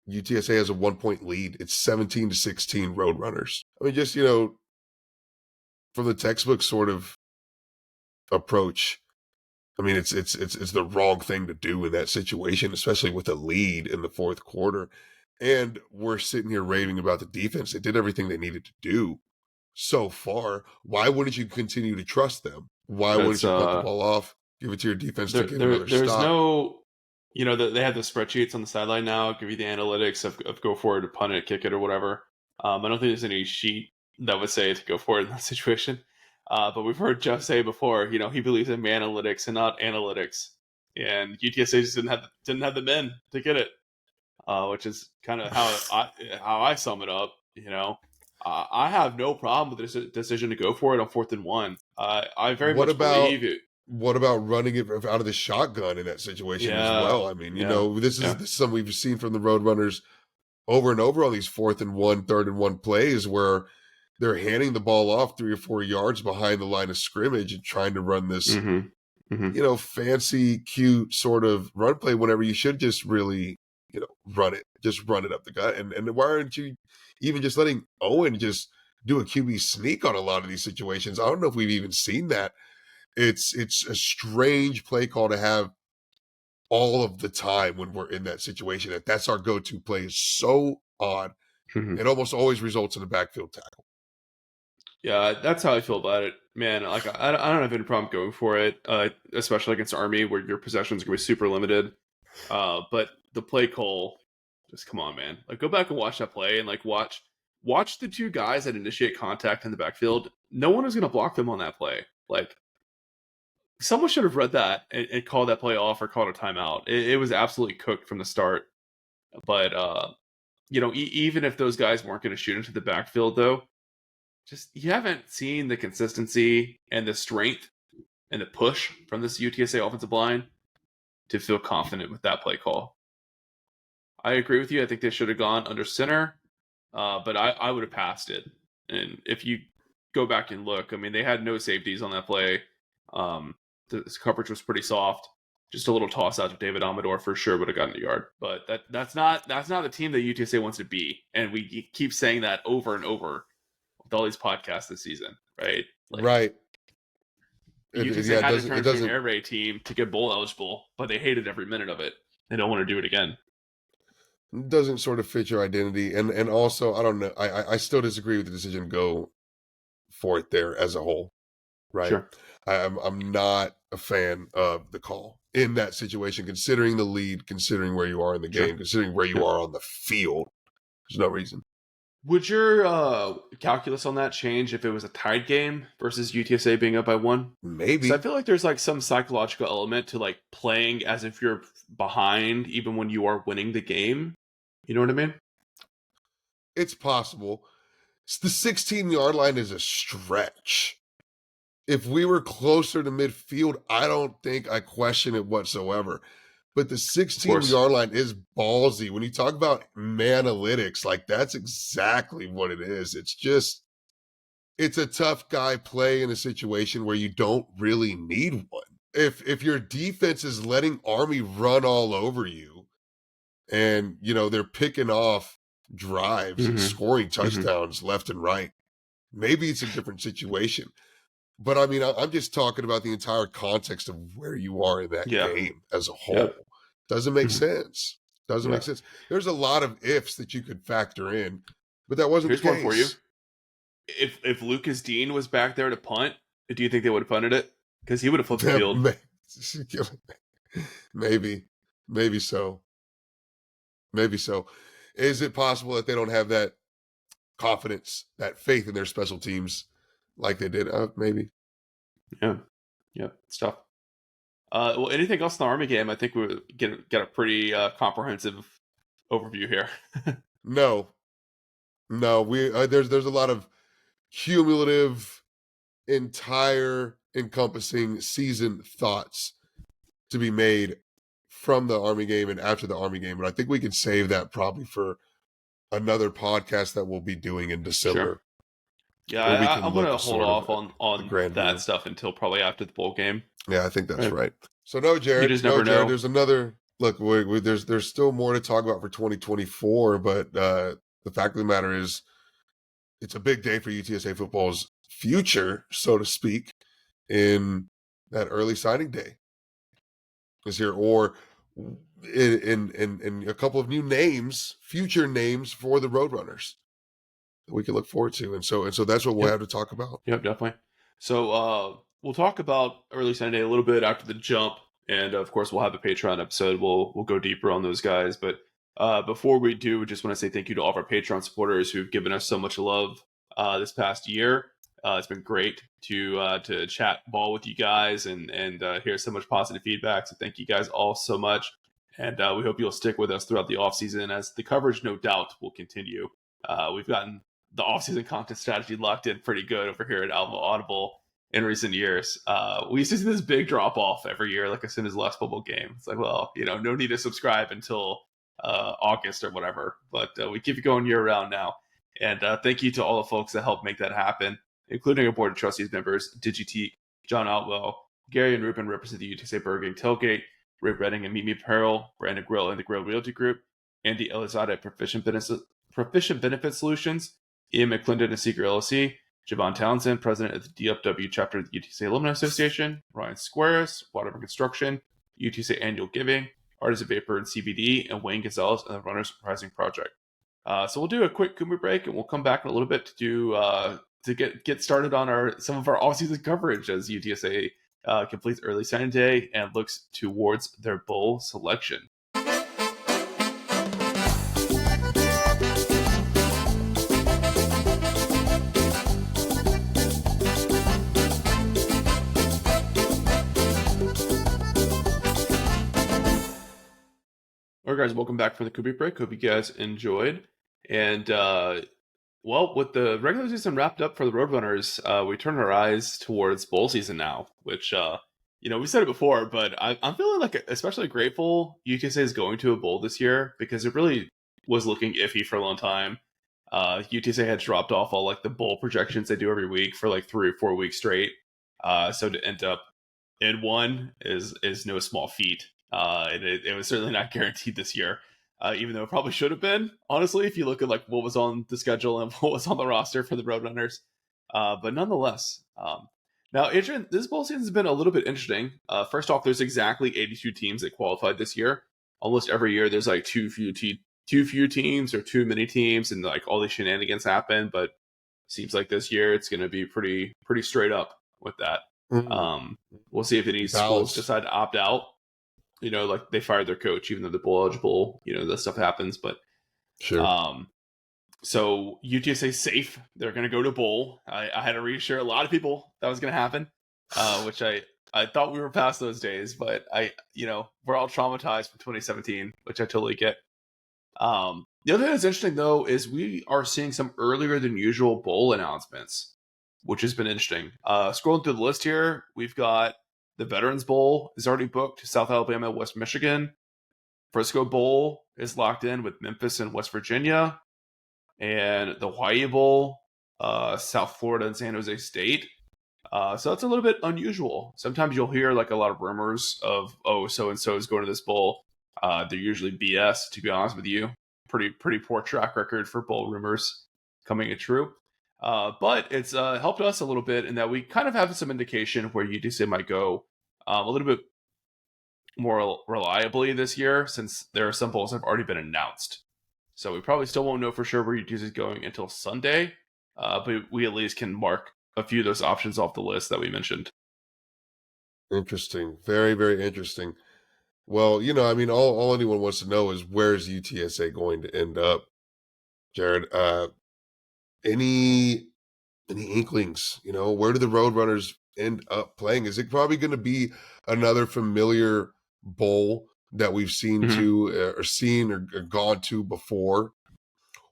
UTSA has a 1-point lead. It's 17-16 Roadrunners. I mean, just from the textbook sort of approach, I mean, it's the wrong thing to do in that situation, especially with a lead in the 4th quarter. And we're sitting here raving about the defense. They did everything they needed to do so far. Why wouldn't you continue to trust them? Why wouldn't you put the ball off, give it to your defense to get another there's stop? No, they have the spreadsheets on the sideline now, give you the analytics of go for it, or punt it, kick it, or whatever. I don't think there's any sheet that would say to go for it in that situation. But we've heard Jeff say before, he believes in man-analytics and not analytics. And UTSA just didn't have the men to get it, which is kind of how I sum it up. I have no problem with this decision to go for it on 4th and 1. I very much believe it. What about running it out of the shotgun in that situation as well? I mean, this is something we've seen from the Roadrunners over and over on these 4th and 1, 3rd and 1 plays where they're handing the ball off 3 or 4 yards behind the line of scrimmage and trying to run this, fancy, cute sort of run play whenever you should just really, run it up the gut. And why aren't you even just letting Owen just do a QB sneak on a lot of these situations? I don't know if we've even seen that. It's a strange play call to have all of the time when we're in that situation. That's our go-to play is so odd. It almost always results in a backfield tackle. Yeah, that's how I feel about it, man. Like I don't have any problem going for it, especially against Army where your possessions are going to be super limited. But the play call, just come on, man. Like go back and watch that play and like watch the 2 guys that initiate contact in the backfield. No one is going to block them on that play. Like someone should have read that and called that play off or called a timeout. It was absolutely cooked from the start. But even if those guys weren't going to shoot into the backfield, though, just you haven't seen the consistency and the strength and the push from this UTSA offensive line to feel confident with that play call. I agree with you. I think they should have gone under center, but I would have passed it. And if you go back and look, I mean, they had no safeties on that play. The coverage was pretty soft. just a little toss out to David Amador for sure would have gotten the yard. But that's not the team that UTSA wants to be, and we keep saying that over and over with all these podcasts this season, right? Like, right. UTSA Yeah, had to turn into an air raid team to get bowl eligible, but they hated every minute of it. They don't want to do it again. doesn't sort of fit your identity, and also I don't know. I still disagree with the decision to go for it there as a whole. Right. Sure. I'm not a fan of the call in that situation, considering the lead, considering where you are in the game, considering where you are on the field. There's no reason. Would your calculus on that change if it was a tied game versus UTSA being up by 1? Maybe. I feel like there's like some psychological element to like playing as if you're behind even when you are winning the game. You know what I mean? It's possible. The 16-yard line is a stretch. If we were closer to midfield, I don't think I question it whatsoever. But the 16-yard line is ballsy. When you talk about manalytics, like that's exactly what it is. It's a tough guy play in a situation where you don't really need one. If your defense is letting Army run all over you and, they're picking off drives and scoring touchdowns left and right, maybe it's a different situation. But I mean, I'm just talking about the entire context of where you are in that game as a whole. Doesn't make sense. Doesn't make sense. There's a lot of ifs that you could factor in, but that wasn't the case. Here's one for you. If Lucas Dean was back there to punt, do you think they would have punted it? Because he would have flipped the field. Maybe so. Maybe so. Is it possible that they don't have that confidence, that faith in their special teams like they did? Maybe. Yeah. It's tough. Well, anything else in the Army game? I think we get a pretty comprehensive overview here. No. We there's a lot of cumulative, entire, encompassing season thoughts to be made from the Army game and after the Army game, but I think we can save that probably for another podcast that we'll be doing in December. Sure. Yeah, I'm going to hold off on that stuff until probably after the bowl game. Yeah, I think that's right. So no, Jared. You just never know. There's another look. There's still more to talk about for 2024, but the fact of the matter is, it's a big day for UTSA football's future, so to speak, in that early signing day is here, or in a couple of new names, future names for the Roadrunners that we can look forward to, and so that's what we'll have to talk about. Yep, definitely. So we'll talk about early Sunday a little bit after the jump, and of course we'll have a Patreon episode. We'll go deeper on those guys, but before we do, we just want to say thank you to all of our Patreon supporters who've given us so much love this past year. It's been great to chat ball with you guys and hear so much positive feedback. So thank you guys all so much, and we hope you'll stick with us throughout the offseason as the coverage, no doubt, will continue. We've gotten the offseason content strategy locked in pretty good over here at Alva Audible in recent years. We used to see this big drop off every year, like as soon as the last football game. It's like, well, no need to subscribe until August or whatever, but we keep it going year round now. And thank you to all the folks that helped make that happen, including our board of trustees members, DigiT, John Outwell, Gary and Ruben represent the UTSA Burger King Tailgate, Ray Redding and Mimi Apparel, Brandon Grill and the Grill Realty Group, Andy Elizada at Proficient Benefit Solutions, Ian McClendon and Seeker LLC, Javon Townsend, president of the DFW chapter of the UTSA Alumni Association, Ryan Squares, Waterman Construction, UTSA Annual Giving, Artisan Vapor and CBD, and Wayne Gonzalez and the Runners Rising Project. So we'll do a quick Kumu break, and we'll come back in a little bit to do to get started on some of our off-season coverage as UTSA completes early signing day and looks towards their bowl selection. All right, guys, welcome back from the Kubi break. Hope you guys enjoyed. And, with the regular season wrapped up for the Roadrunners, we turn our eyes towards bowl season now, which, we said it before, but I'm feeling like especially grateful UTSA is going to a bowl this year because it really was looking iffy for a long time. UTSA had dropped off all like the bowl projections they do every week for like 3 or 4 weeks straight. So to end up in one is no small feat. It was certainly not guaranteed this year, even though it probably should have been. Honestly, if you look at like what was on the schedule and what was on the roster for the Roadrunners, but nonetheless, now Adrian, this bowl season has been a little bit interesting. First off, there's exactly 82 teams that qualified this year. Almost every year, there's like too few teams or too many teams, and like all these shenanigans happen. But seems like this year it's going to be pretty straight up with that. We'll see if any schools decide to opt out. Like they fired their coach, even though they're bowl eligible. That stuff happens. But sure. So UTSA safe. They're going to go to bowl. I had to reassure a lot of people that was going to happen, which I thought we were past those days. But we're all traumatized from 2017, which I totally get. The other thing that's interesting, though, is we are seeing some earlier than usual bowl announcements, which has been interesting. Scrolling through the list here, we've got the Veterans Bowl is already booked, South Alabama, West Michigan. Frisco Bowl is locked in with Memphis and West Virginia. And the Hawaii Bowl, South Florida and San Jose State. So that's a little bit unusual. Sometimes you'll hear like a lot of rumors of, so-and-so is going to this bowl. They're usually BS, to be honest with you. Pretty poor track record for bowl rumors coming in true. But it's helped us a little bit in that we kind of have some indication of where UTSA might go a little bit more reliably this year, since there are some bowls that have already been announced. So we probably still won't know for sure where UTSA is going until Sunday, but we at least can mark a few of those options off the list that we mentioned. Interesting. Very, very interesting. Well, all anyone wants to know is where's UTSA going to end up, Jared? Any inklings? Where do the Roadrunners end up playing? Is it probably going to be another familiar bowl that we've seen or gone to before?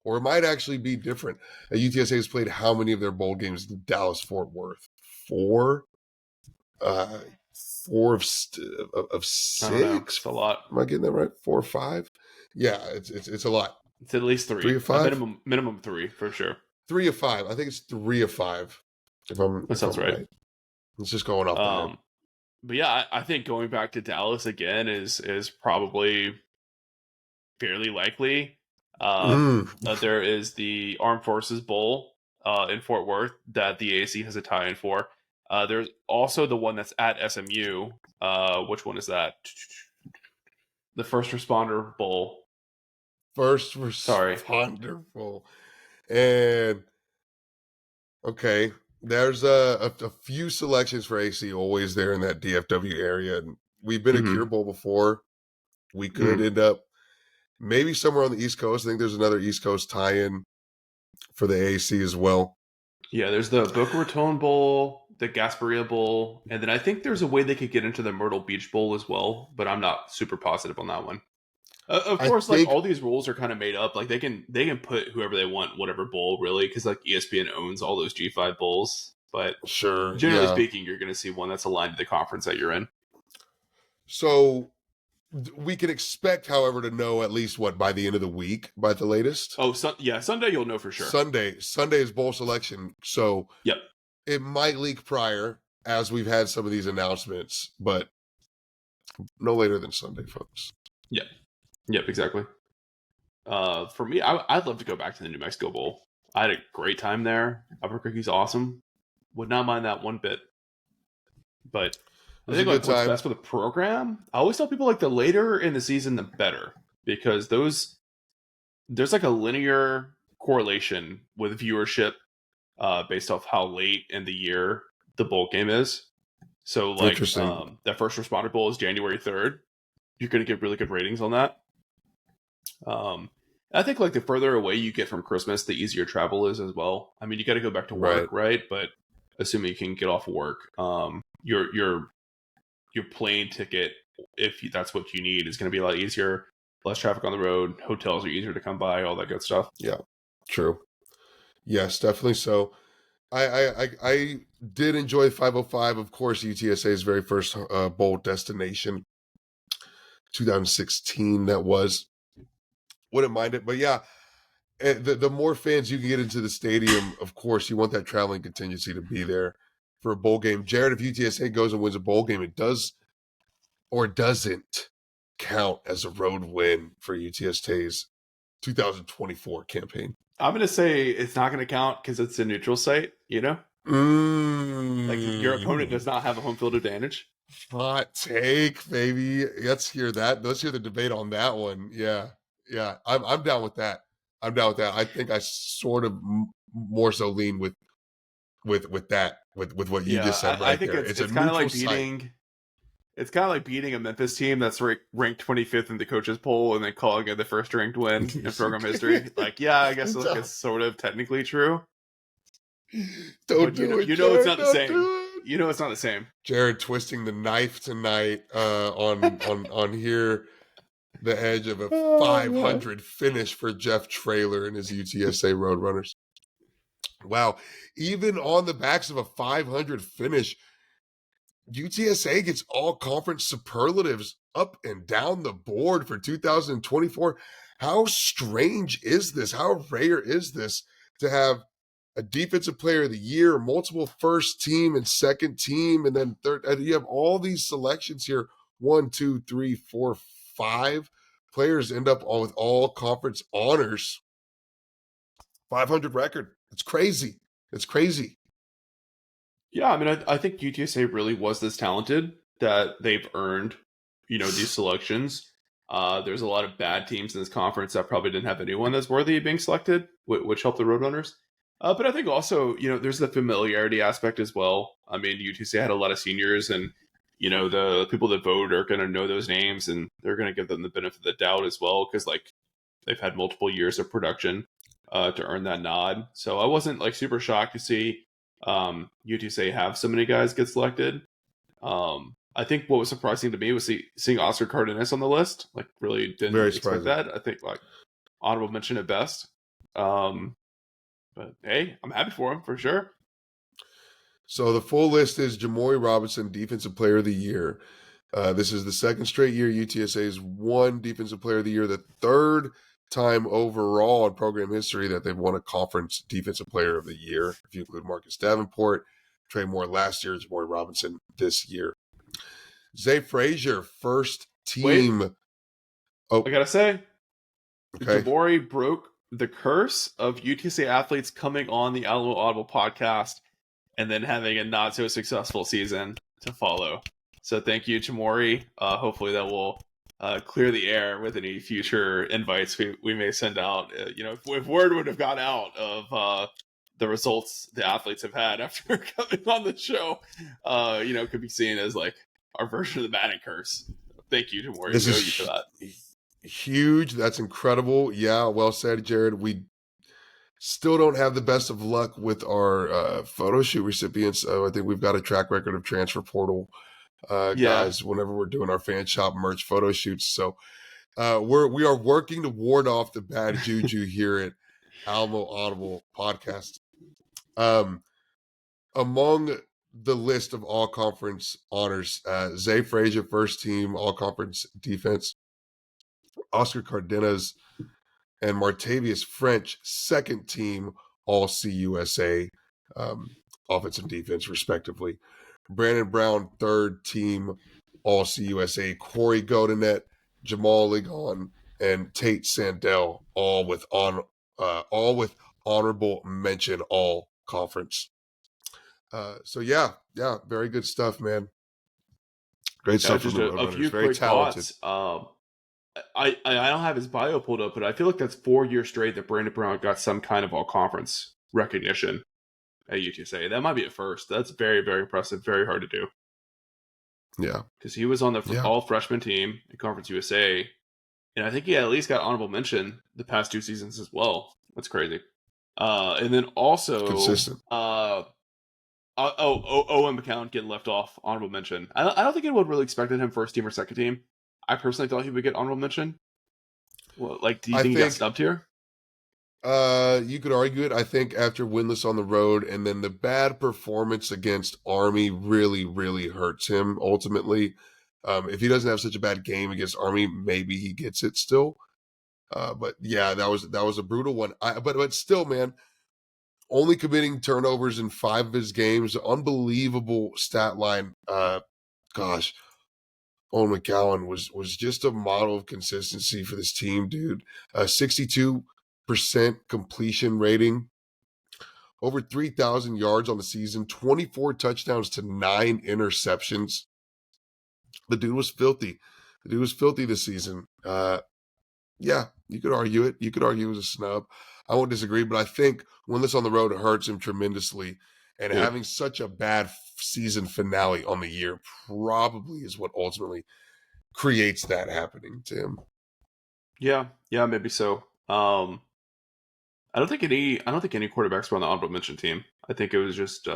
Or it might actually be different. UTSA has played how many of their bowl games in Dallas-Fort Worth? 4? 4 of 6? It's a lot. Am I getting that right? 4 or 5? Yeah, it's a lot. It's at least 3. 3 of 5? Minimum 3 for sure. 3 of 5. I think it's 3 of 5. That sounds right. It's just going off the head. But yeah, I think going back to Dallas again is probably fairly likely. There is the Armed Forces Bowl in Fort Worth that the AAC has a tie-in for. There's also the one that's at SMU. Which one is that? The First Responder Bowl. First Responder Bowl. And okay, there's a few selections for AC always there in that DFW area. And we've been at Cure Bowl before. We could end up maybe somewhere on the East Coast. I think there's another East Coast tie-in for the AAC as well. Yeah, there's the Boca Raton Bowl, the Gasparilla Bowl, and then I think there's a way they could get into the Myrtle Beach Bowl as well, but I'm not super positive on that one. Of course, like all these rules are kind of made up. Like they can put whoever they want, whatever bowl, really, because like ESPN owns all those G5 bowls. But sure, generally speaking, you're going to see one that's aligned to the conference that you're in. So we can expect, however, to know at least by the end of the week, by the latest. Oh, Sunday you'll know for sure. Sunday is bowl selection, so yep, it might leak prior, as we've had some of these announcements, but no later than Sunday, folks. Yep, exactly. For me, I'd love to go back to the New Mexico Bowl. I had a great time there. Albuquerque's awesome. Would not mind that one bit. But I think like what's best for the program, I always tell people like the later in the season, the better. Because there's like a linear correlation with viewership based off how late in the year the bowl game is. So like that First Responder Bowl is January 3rd. You're going to get really good ratings on that. I think like the further away you get from Christmas, the easier travel is as well. I mean, you got to go back to work, right? But assuming you can get off work, your plane ticket, if that's what you need, is going to be a lot easier. Less traffic on the road. Hotels are easier to come by. All that good stuff. Yeah, true. Yes, definitely so. I did enjoy 505. Of course, UTSA's very first bowl destination. 2016, that was. Wouldn't mind it, but yeah, the more fans you can get into the stadium, of course, you want that traveling contingency to be there. for a bowl game. Jared, if UTSA goes and wins a bowl game, it does or doesn't count as a road win for UTSA's 2024 campaign. I'm going to say it's not going to count because it's a neutral site, you know? Like, your opponent does not have a home field advantage. Hot take, baby. Let's hear that. Let's hear the debate on that one. Yeah. I'm down with that. I think I sort of more so lean with that, with what you just said right I think there. it's kind of like beating. It's kind of like beating a Memphis team that's ranked 25th in the coaches poll and then calling it the first ranked win in program history. Like, yeah, I guess it's sort of technically true. Don't do it. You know it's not the same. You know it's not the same. Jared twisting the knife tonight on here, the edge of a 500 finish for Jeff Traylor and his UTSA Roadrunners. Wow. Even on the backs of a 500 finish, UTSA gets all conference superlatives up and down the board for 2024. How strange is this? How rare is this to have a defensive player of the year, multiple first team and second team, and then third? And you have all these selections here. 1, 2, 3, 4, 5 players end up with all conference honors. 500 record. It's crazy. Yeah, I mean, I think UTSA really was this talented that they've earned, these selections. There's a lot of bad teams in this conference that probably didn't have anyone that's worthy of being selected, which helped the Roadrunners. But I think also, there's the familiarity aspect as well. I mean, UTSA had a lot of seniors, and, the people that vote are going to know those names, and they're going to give them the benefit of the doubt as well, because, they've had multiple years of production to earn that nod. So I wasn't, super shocked to see UTSA have so many guys get selected. I think what was surprising to me was seeing Oscar Cardenas on the list. Really didn't expect that. I think honorable mention at best. But hey, I'm happy for him for sure. So the full list is Jamori Robinson, Defensive Player of the Year. This is the second straight year UTSA has won Defensive Player of the Year, the third time overall in program history that they've won a conference Defensive Player of the Year, if you include Marcus Davenport, Trey Moore last year, Jamori Robinson this year. Zay Frazier, first team. Wait. I gotta say, okay. Jamori broke the curse of UTSA athletes coming on the Alamo Audible podcast and then having a not so successful season to follow. So thank you, Jamori. Hopefully that will clear the air with any future invites we may send out. If word would have got out of the results the athletes have had after coming on the show, could be seen as our version of the Madden curse. Thank you, Jamori. This is for that. Huge. That's incredible. Yeah, well said, Jared. We still don't have the best of luck with our photo shoot recipients. I think we've got a track record of transfer portal guys whenever we're doing our fan shop merch photo shoots. So we are working to ward off the bad juju here at Alamo Audible Podcast. Among the list of all conference honors, Zay Frazier, first team all conference defense, Oscar Cardenas and Martavius French, second team all CUSA offensive defense respectively. Brandon Brown, third team all CUSA, Corey Godenet, Jamal Ligon, and Tate Sandell, all with honorable mention all conference. So yeah, very good stuff, man. Great stuff from the Roadrunners. Very talented. Thoughts. I don't have his bio pulled up, but I feel like that's 4 years straight that Brandon Brown got some kind of all conference recognition at UTSA. That might be a first. That's very, very impressive. Very hard to do. Yeah, because he was on the all freshman team in Conference USA, and I think he at least got honorable mention the past 2 seasons as well. That's crazy. And then also consistent. Owen McCown getting left off honorable mention. I don't think anyone really expected him first team or second team. I personally thought he would get honorable mention. Well, do you think he got snubbed here? You could argue it. I think after winless on the road and then the bad performance against Army really, really hurts him ultimately. If he doesn't have such a bad game against Army, maybe he gets it still. But yeah, that was a brutal one. But still, man, only committing turnovers in 5 of his games. Unbelievable stat line. Gosh, Owen McCown was just a model of consistency for this team, dude. 62% completion rating, over 3,000 yards on the season, 24 touchdowns to 9 interceptions. The dude was filthy. The dude was filthy this season. Yeah, you could argue it. You could argue it was a snub. I won't disagree, but I think winless on the road hurts him tremendously. And Yeah. having such a bad season finale on the year probably is what ultimately creates that happening to him. Yeah, maybe so. I don't think any quarterbacks were on the honorable mention team. I think it was just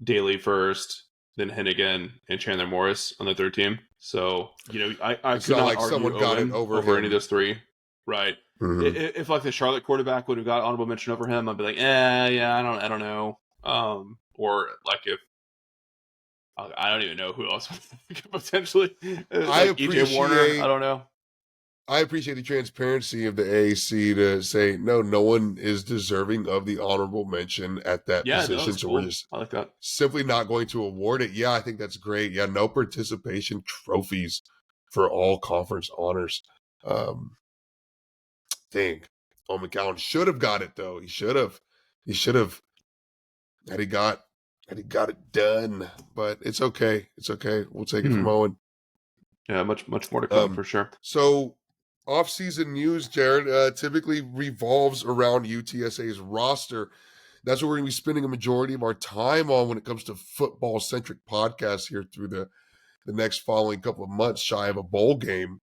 Daly first, then Hennigan and Chandler Morris on the third team. So, I It's could not not like argue someone got Owen it over over him. any of those three. Right. Mhm. If like the Charlotte quarterback would have got honorable mention over him, I'd be like, yeah, I don't know. Or like if I don't even know who else could potentially like EJ Warner. I don't know. I appreciate the transparency of the AAC to say, no one is deserving of the honorable mention at that Yeah, position. that's So cool. we're just I like that. simply not going to award it. Yeah, I think that's great. Yeah, no participation trophies for all conference honors. Dang. Oh, McCown should have got it though. He should have. Had he got it done. But it's okay. It's okay. We'll take it from Owen. Yeah, much more to come for sure. So off-season news, Jared, typically revolves around UTSA's roster. That's what we're going to be spending a majority of our time on when it comes to football-centric podcasts here through the next following couple of months, shy of a bowl game.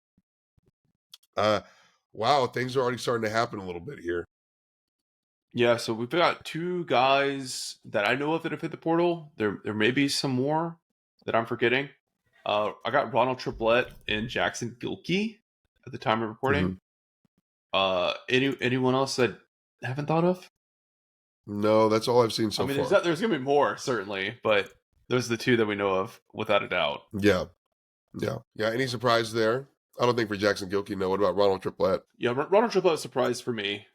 Wow, things are already starting to happen a little bit here. Yeah, so we've got 2 guys that I know of that have hit the portal. There may be some more that I'm forgetting. I got Ronald Triplett and Jackson Gilkey at the time of recording. Anyone else that I haven't thought of? No, that's all I've seen so far. There's gonna be more certainly, but those are the 2 that we know of without a doubt. Yeah. Any surprise there? I don't think for Jackson Gilkey. No. What about Ronald Triplett? Yeah, Ronald Triplett was a surprise for me.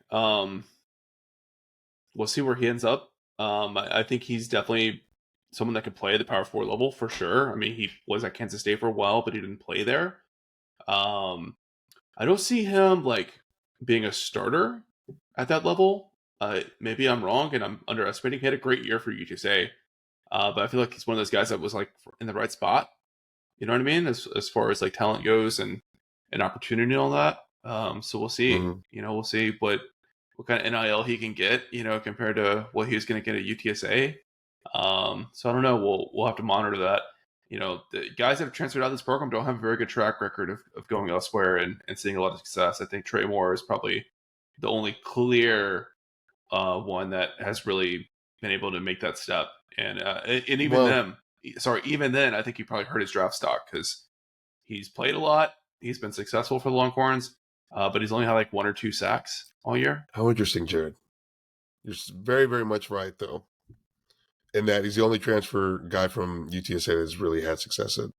We'll see where he ends up. I think he's definitely someone that can play at the Power 4 level for sure. I mean, he was at Kansas State for a while, but he didn't play there. I don't see him like being a starter at that level. Maybe I'm wrong and I'm underestimating. He had a great year for UTSA, but I feel like he's one of those guys that was like in the right spot. You know what I mean? As far as like talent goes and opportunity and all that. So we'll see. We'll see what kind of NIL he can get, compared to what he was going to get at UTSA. So I don't know. We'll have to monitor that. The guys that have transferred out of this program don't have a very good track record of going elsewhere and seeing a lot of success. I think Trey Moore is probably the only clear one that has really been able to make that step. And even then, I think he probably hurt his draft stock because he's played a lot. He's been successful for the Longhorns, but he's only had like 1 or 2 sacks all year. How interesting, Jared. You're very, very much right, though, in that he's the only transfer guy from UTSA that's really had success at.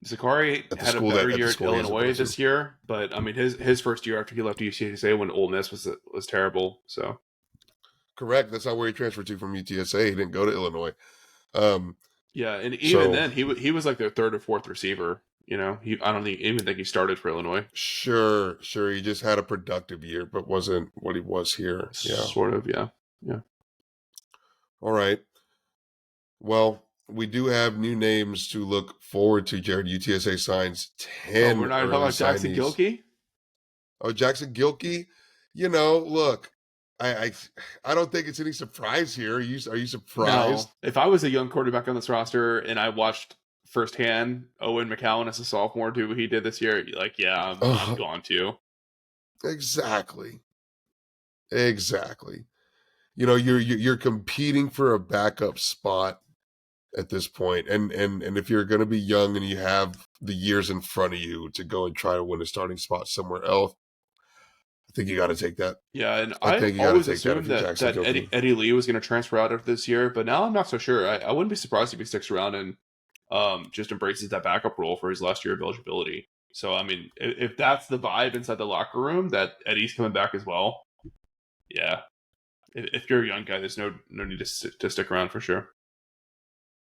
Zakari had a better year at Illinois this year, but I mean his first year after he left UTSA when Ole Miss was terrible. So correct, that's not where he transferred to from UTSA. He didn't go to Illinois. Yeah, and even then he was like their 3rd or 4th receiver. I don't even think he started for Illinois. Sure. He just had a productive year, but wasn't what he was here. Yeah, sort of. Yeah. All right. Well, we do have new names to look forward to, Jared. UTSA signs 10. We're not talking about Jackson Gilkey? Oh, Jackson Gilkey? Look, I don't think it's any surprise here. Are you surprised? No. If I was a young quarterback on this roster and I watched firsthand Owen McCown as a sophomore do what he did this year, like, yeah, I'm going to. Exactly. You're competing for a backup spot at this point. And if you're going to be young and you have the years in front of you to go and try to win a starting spot somewhere else, I think you got to take that. Yeah, and I always assumed that Eddie Lee was going to transfer out after this year, but now I'm not so sure. I wouldn't be surprised if he sticks around and just embraces that backup role for his last year of eligibility. So, I mean, if that's the vibe inside the locker room, that Eddie's coming back as well, yeah, if you're a young guy, there's no need to stick around for sure.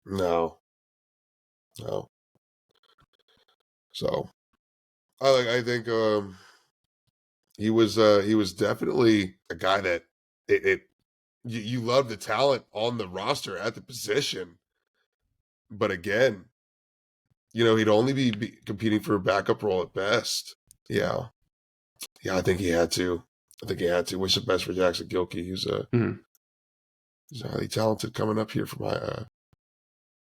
No. So I think he was definitely a guy that you love the talent on the roster at the position, but again, he'd only be competing for a backup role at best. Yeah, I think he had to. Wish the best for Jackson Gilkey. He's a highly talented coming up here from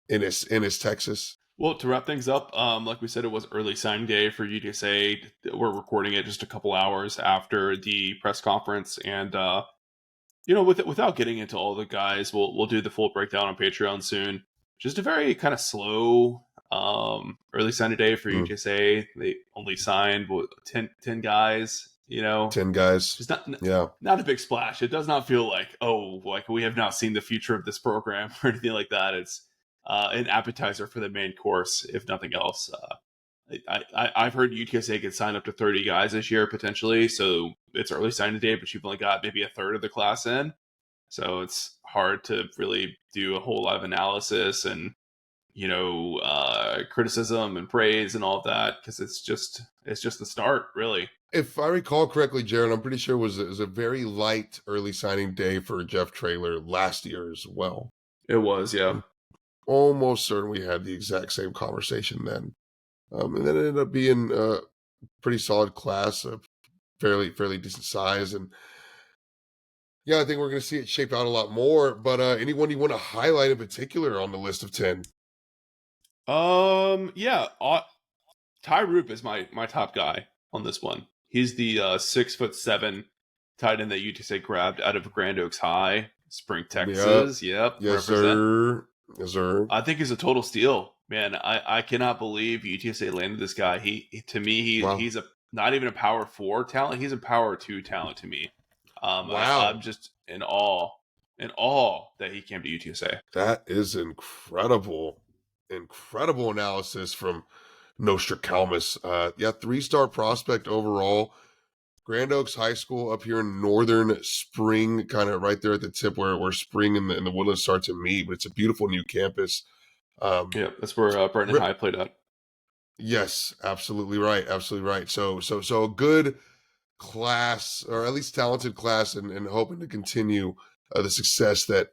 in his Texas. Well, to wrap things up, like we said, it was early signing day for UTSA. We're recording it just a couple hours after the press conference, and without getting into all the guys, we'll do the full breakdown on Patreon soon. Just a very kind of slow early signing day for UTSA. They only signed 10 guys. 10 guys. Just not a big splash. It does not feel like we have now seen the future of this program or anything like that. It's an appetizer for the main course, if nothing else. I've heard UTSA could sign up to 30 guys this year potentially, so it's early signing day, but you've only got maybe a third of the class in, so it's hard to really do a whole lot of analysis and criticism and praise and all of that, because it's just the start, really. If I recall correctly, Jared, I'm pretty sure it was a very light early signing day for Jeff Traylor last year as well. It was, yeah. I'm almost certain we had the exact same conversation then. And then it ended up being a pretty solid class, of fairly decent size. And yeah, I think we're going to see it shape out a lot more. But anyone you want to highlight in particular on the list of 10? Yeah. Ty Roop is my top guy on this one. He's the 6'7" tight end that UTSA grabbed out of Grand Oaks High, Spring, Texas. Yep. Yes, sir. Yes, sir. I think he's a total steal, man. I cannot believe UTSA landed this guy. He's not even a power 4 talent. He's a power 2 talent to me. Wow. I'm just in awe that he came to UTSA. That is incredible analysis from Nostradamus. 3-star prospect overall. Grand Oaks High School up here in northern Spring, kind of right there at the tip where Spring and the Woodlands start to meet. But it's a beautiful new campus. That's where Brendan High played at. Yes, absolutely right. So a good class, or at least talented class, and hoping to continue the success that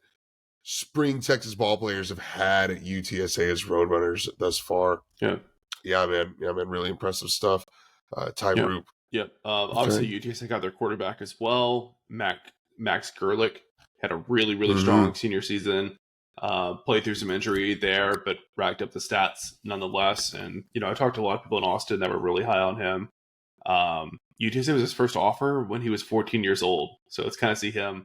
Spring Texas ball players have had at UTSA as Roadrunners thus far. Yeah, man. Really impressive stuff. Ty Roop. Yep. Obviously, UTSA got their quarterback as well. Max Gerlich had a really strong senior season. Played through some injury there, but racked up the stats nonetheless. And I talked to a lot of people in Austin that were really high on him. UTSA was his first offer when he was 14 years old, so it's kind of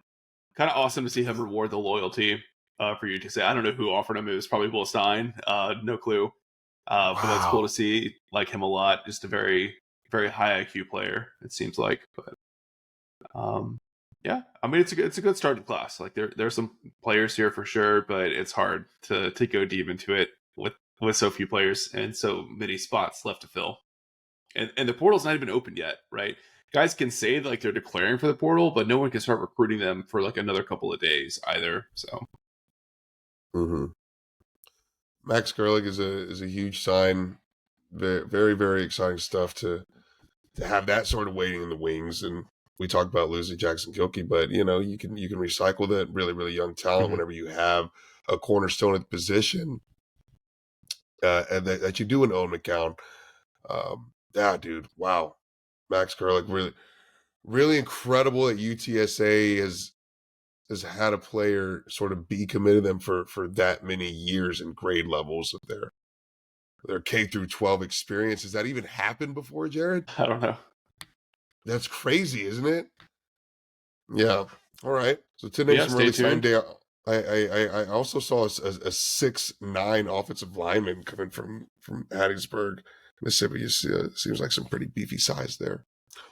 awesome to see him reward the loyalty for UTSA. I don't know who offered him. It was probably Will Stein. No clue. But that's cool to see. Like him a lot. Just a very, very high IQ player, it seems like. But yeah, I mean, it's a good starting class. Like there's some players here for sure, but it's hard to go deep into it with so few players and so many spots left to fill. And the portal's not even open yet, right? Guys can say like they're declaring for the portal, but no one can start recruiting them for like another couple of days either. So. Max Gerlich is a huge sign. Very, very, very exciting stuff to have that sort of waiting in the wings. And we talked about losing Jackson Gilkey, but you can recycle that really, really young talent whenever you have a cornerstone at the position, and that you do in Owen McCown. Yeah, dude, wow, Max Gerlich, really, really incredible that UTSA has had a player sort of be committed to them for that many years in grade levels of their K through 12 experience. Has that even happened before, Jared? I don't know. That's crazy, isn't it? Yeah. All right. So 10 names from early signing day. I also saw a 6'9" offensive lineman coming from Hattiesburg, Mississippi. Seems like some pretty beefy size there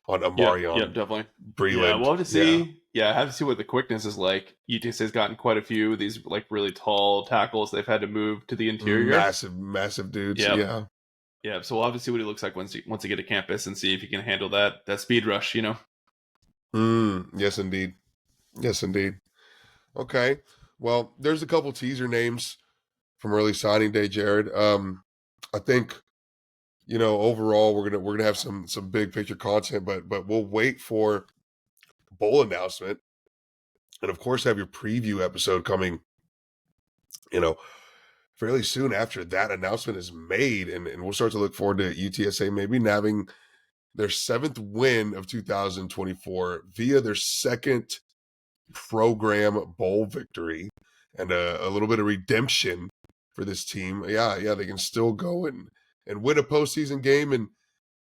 on Amarion. Yeah, definitely. Breland. Yeah, we'll have to see. Yeah, I have to see what the quickness is like. UTSA's gotten quite a few of these like really tall tackles they've had to move to the interior. Massive dudes. Yep. Yeah. Yeah, so we'll have to see what he looks like once he get to campus and see if he can handle that speed rush, Yes, indeed. Yes, indeed. Okay. Well, there's a couple teaser names from early signing day, Jared. I think, overall we're gonna have some big picture content, but we'll wait for bowl announcement, and of course have your preview episode coming, you know, fairly soon after that announcement is made, and we'll start to look forward to UTSA maybe nabbing their 7th win of 2024 via their second program bowl victory, and a little bit of redemption for this team. Yeah, they can still go and win a postseason game. And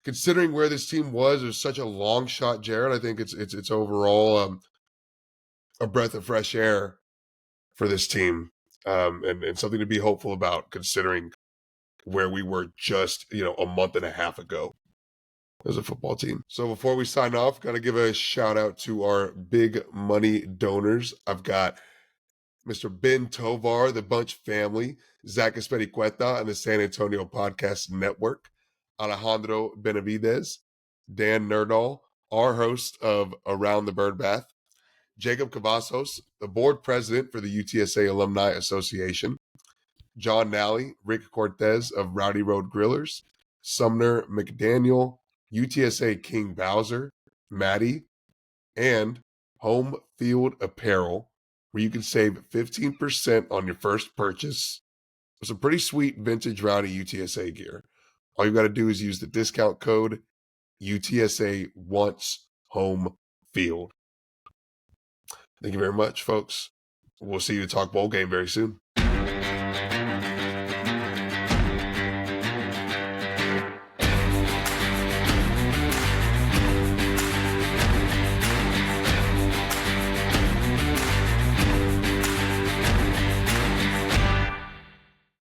considering where this team was, it was such a long shot, Jared. I think it's overall a breath of fresh air for this team, and something to be hopeful about considering where we were just a month and a half ago as a football team. So before we sign off, got to give a shout out to our big money donors. I've got Mr. Ben Tovar, the Bunch family, Zach Espericueta, and the San Antonio Podcast Network, Alejandro Benavides, Dan Nerdahl, our host of Around the Birdbath, Jacob Cavazos, the board president for the UTSA Alumni Association, John Nally, Rick Cortez of Rowdy Road Grillers, Sumner McDaniel, UTSA King Bowser, Maddie, and Home Field Apparel, where you can save 15% on your first purchase with some pretty sweet vintage Rowdy UTSA gear. All you got to do is use the discount code UTSA Wants Home Field. Thank you very much, folks. We'll see you to talk bowl game very soon.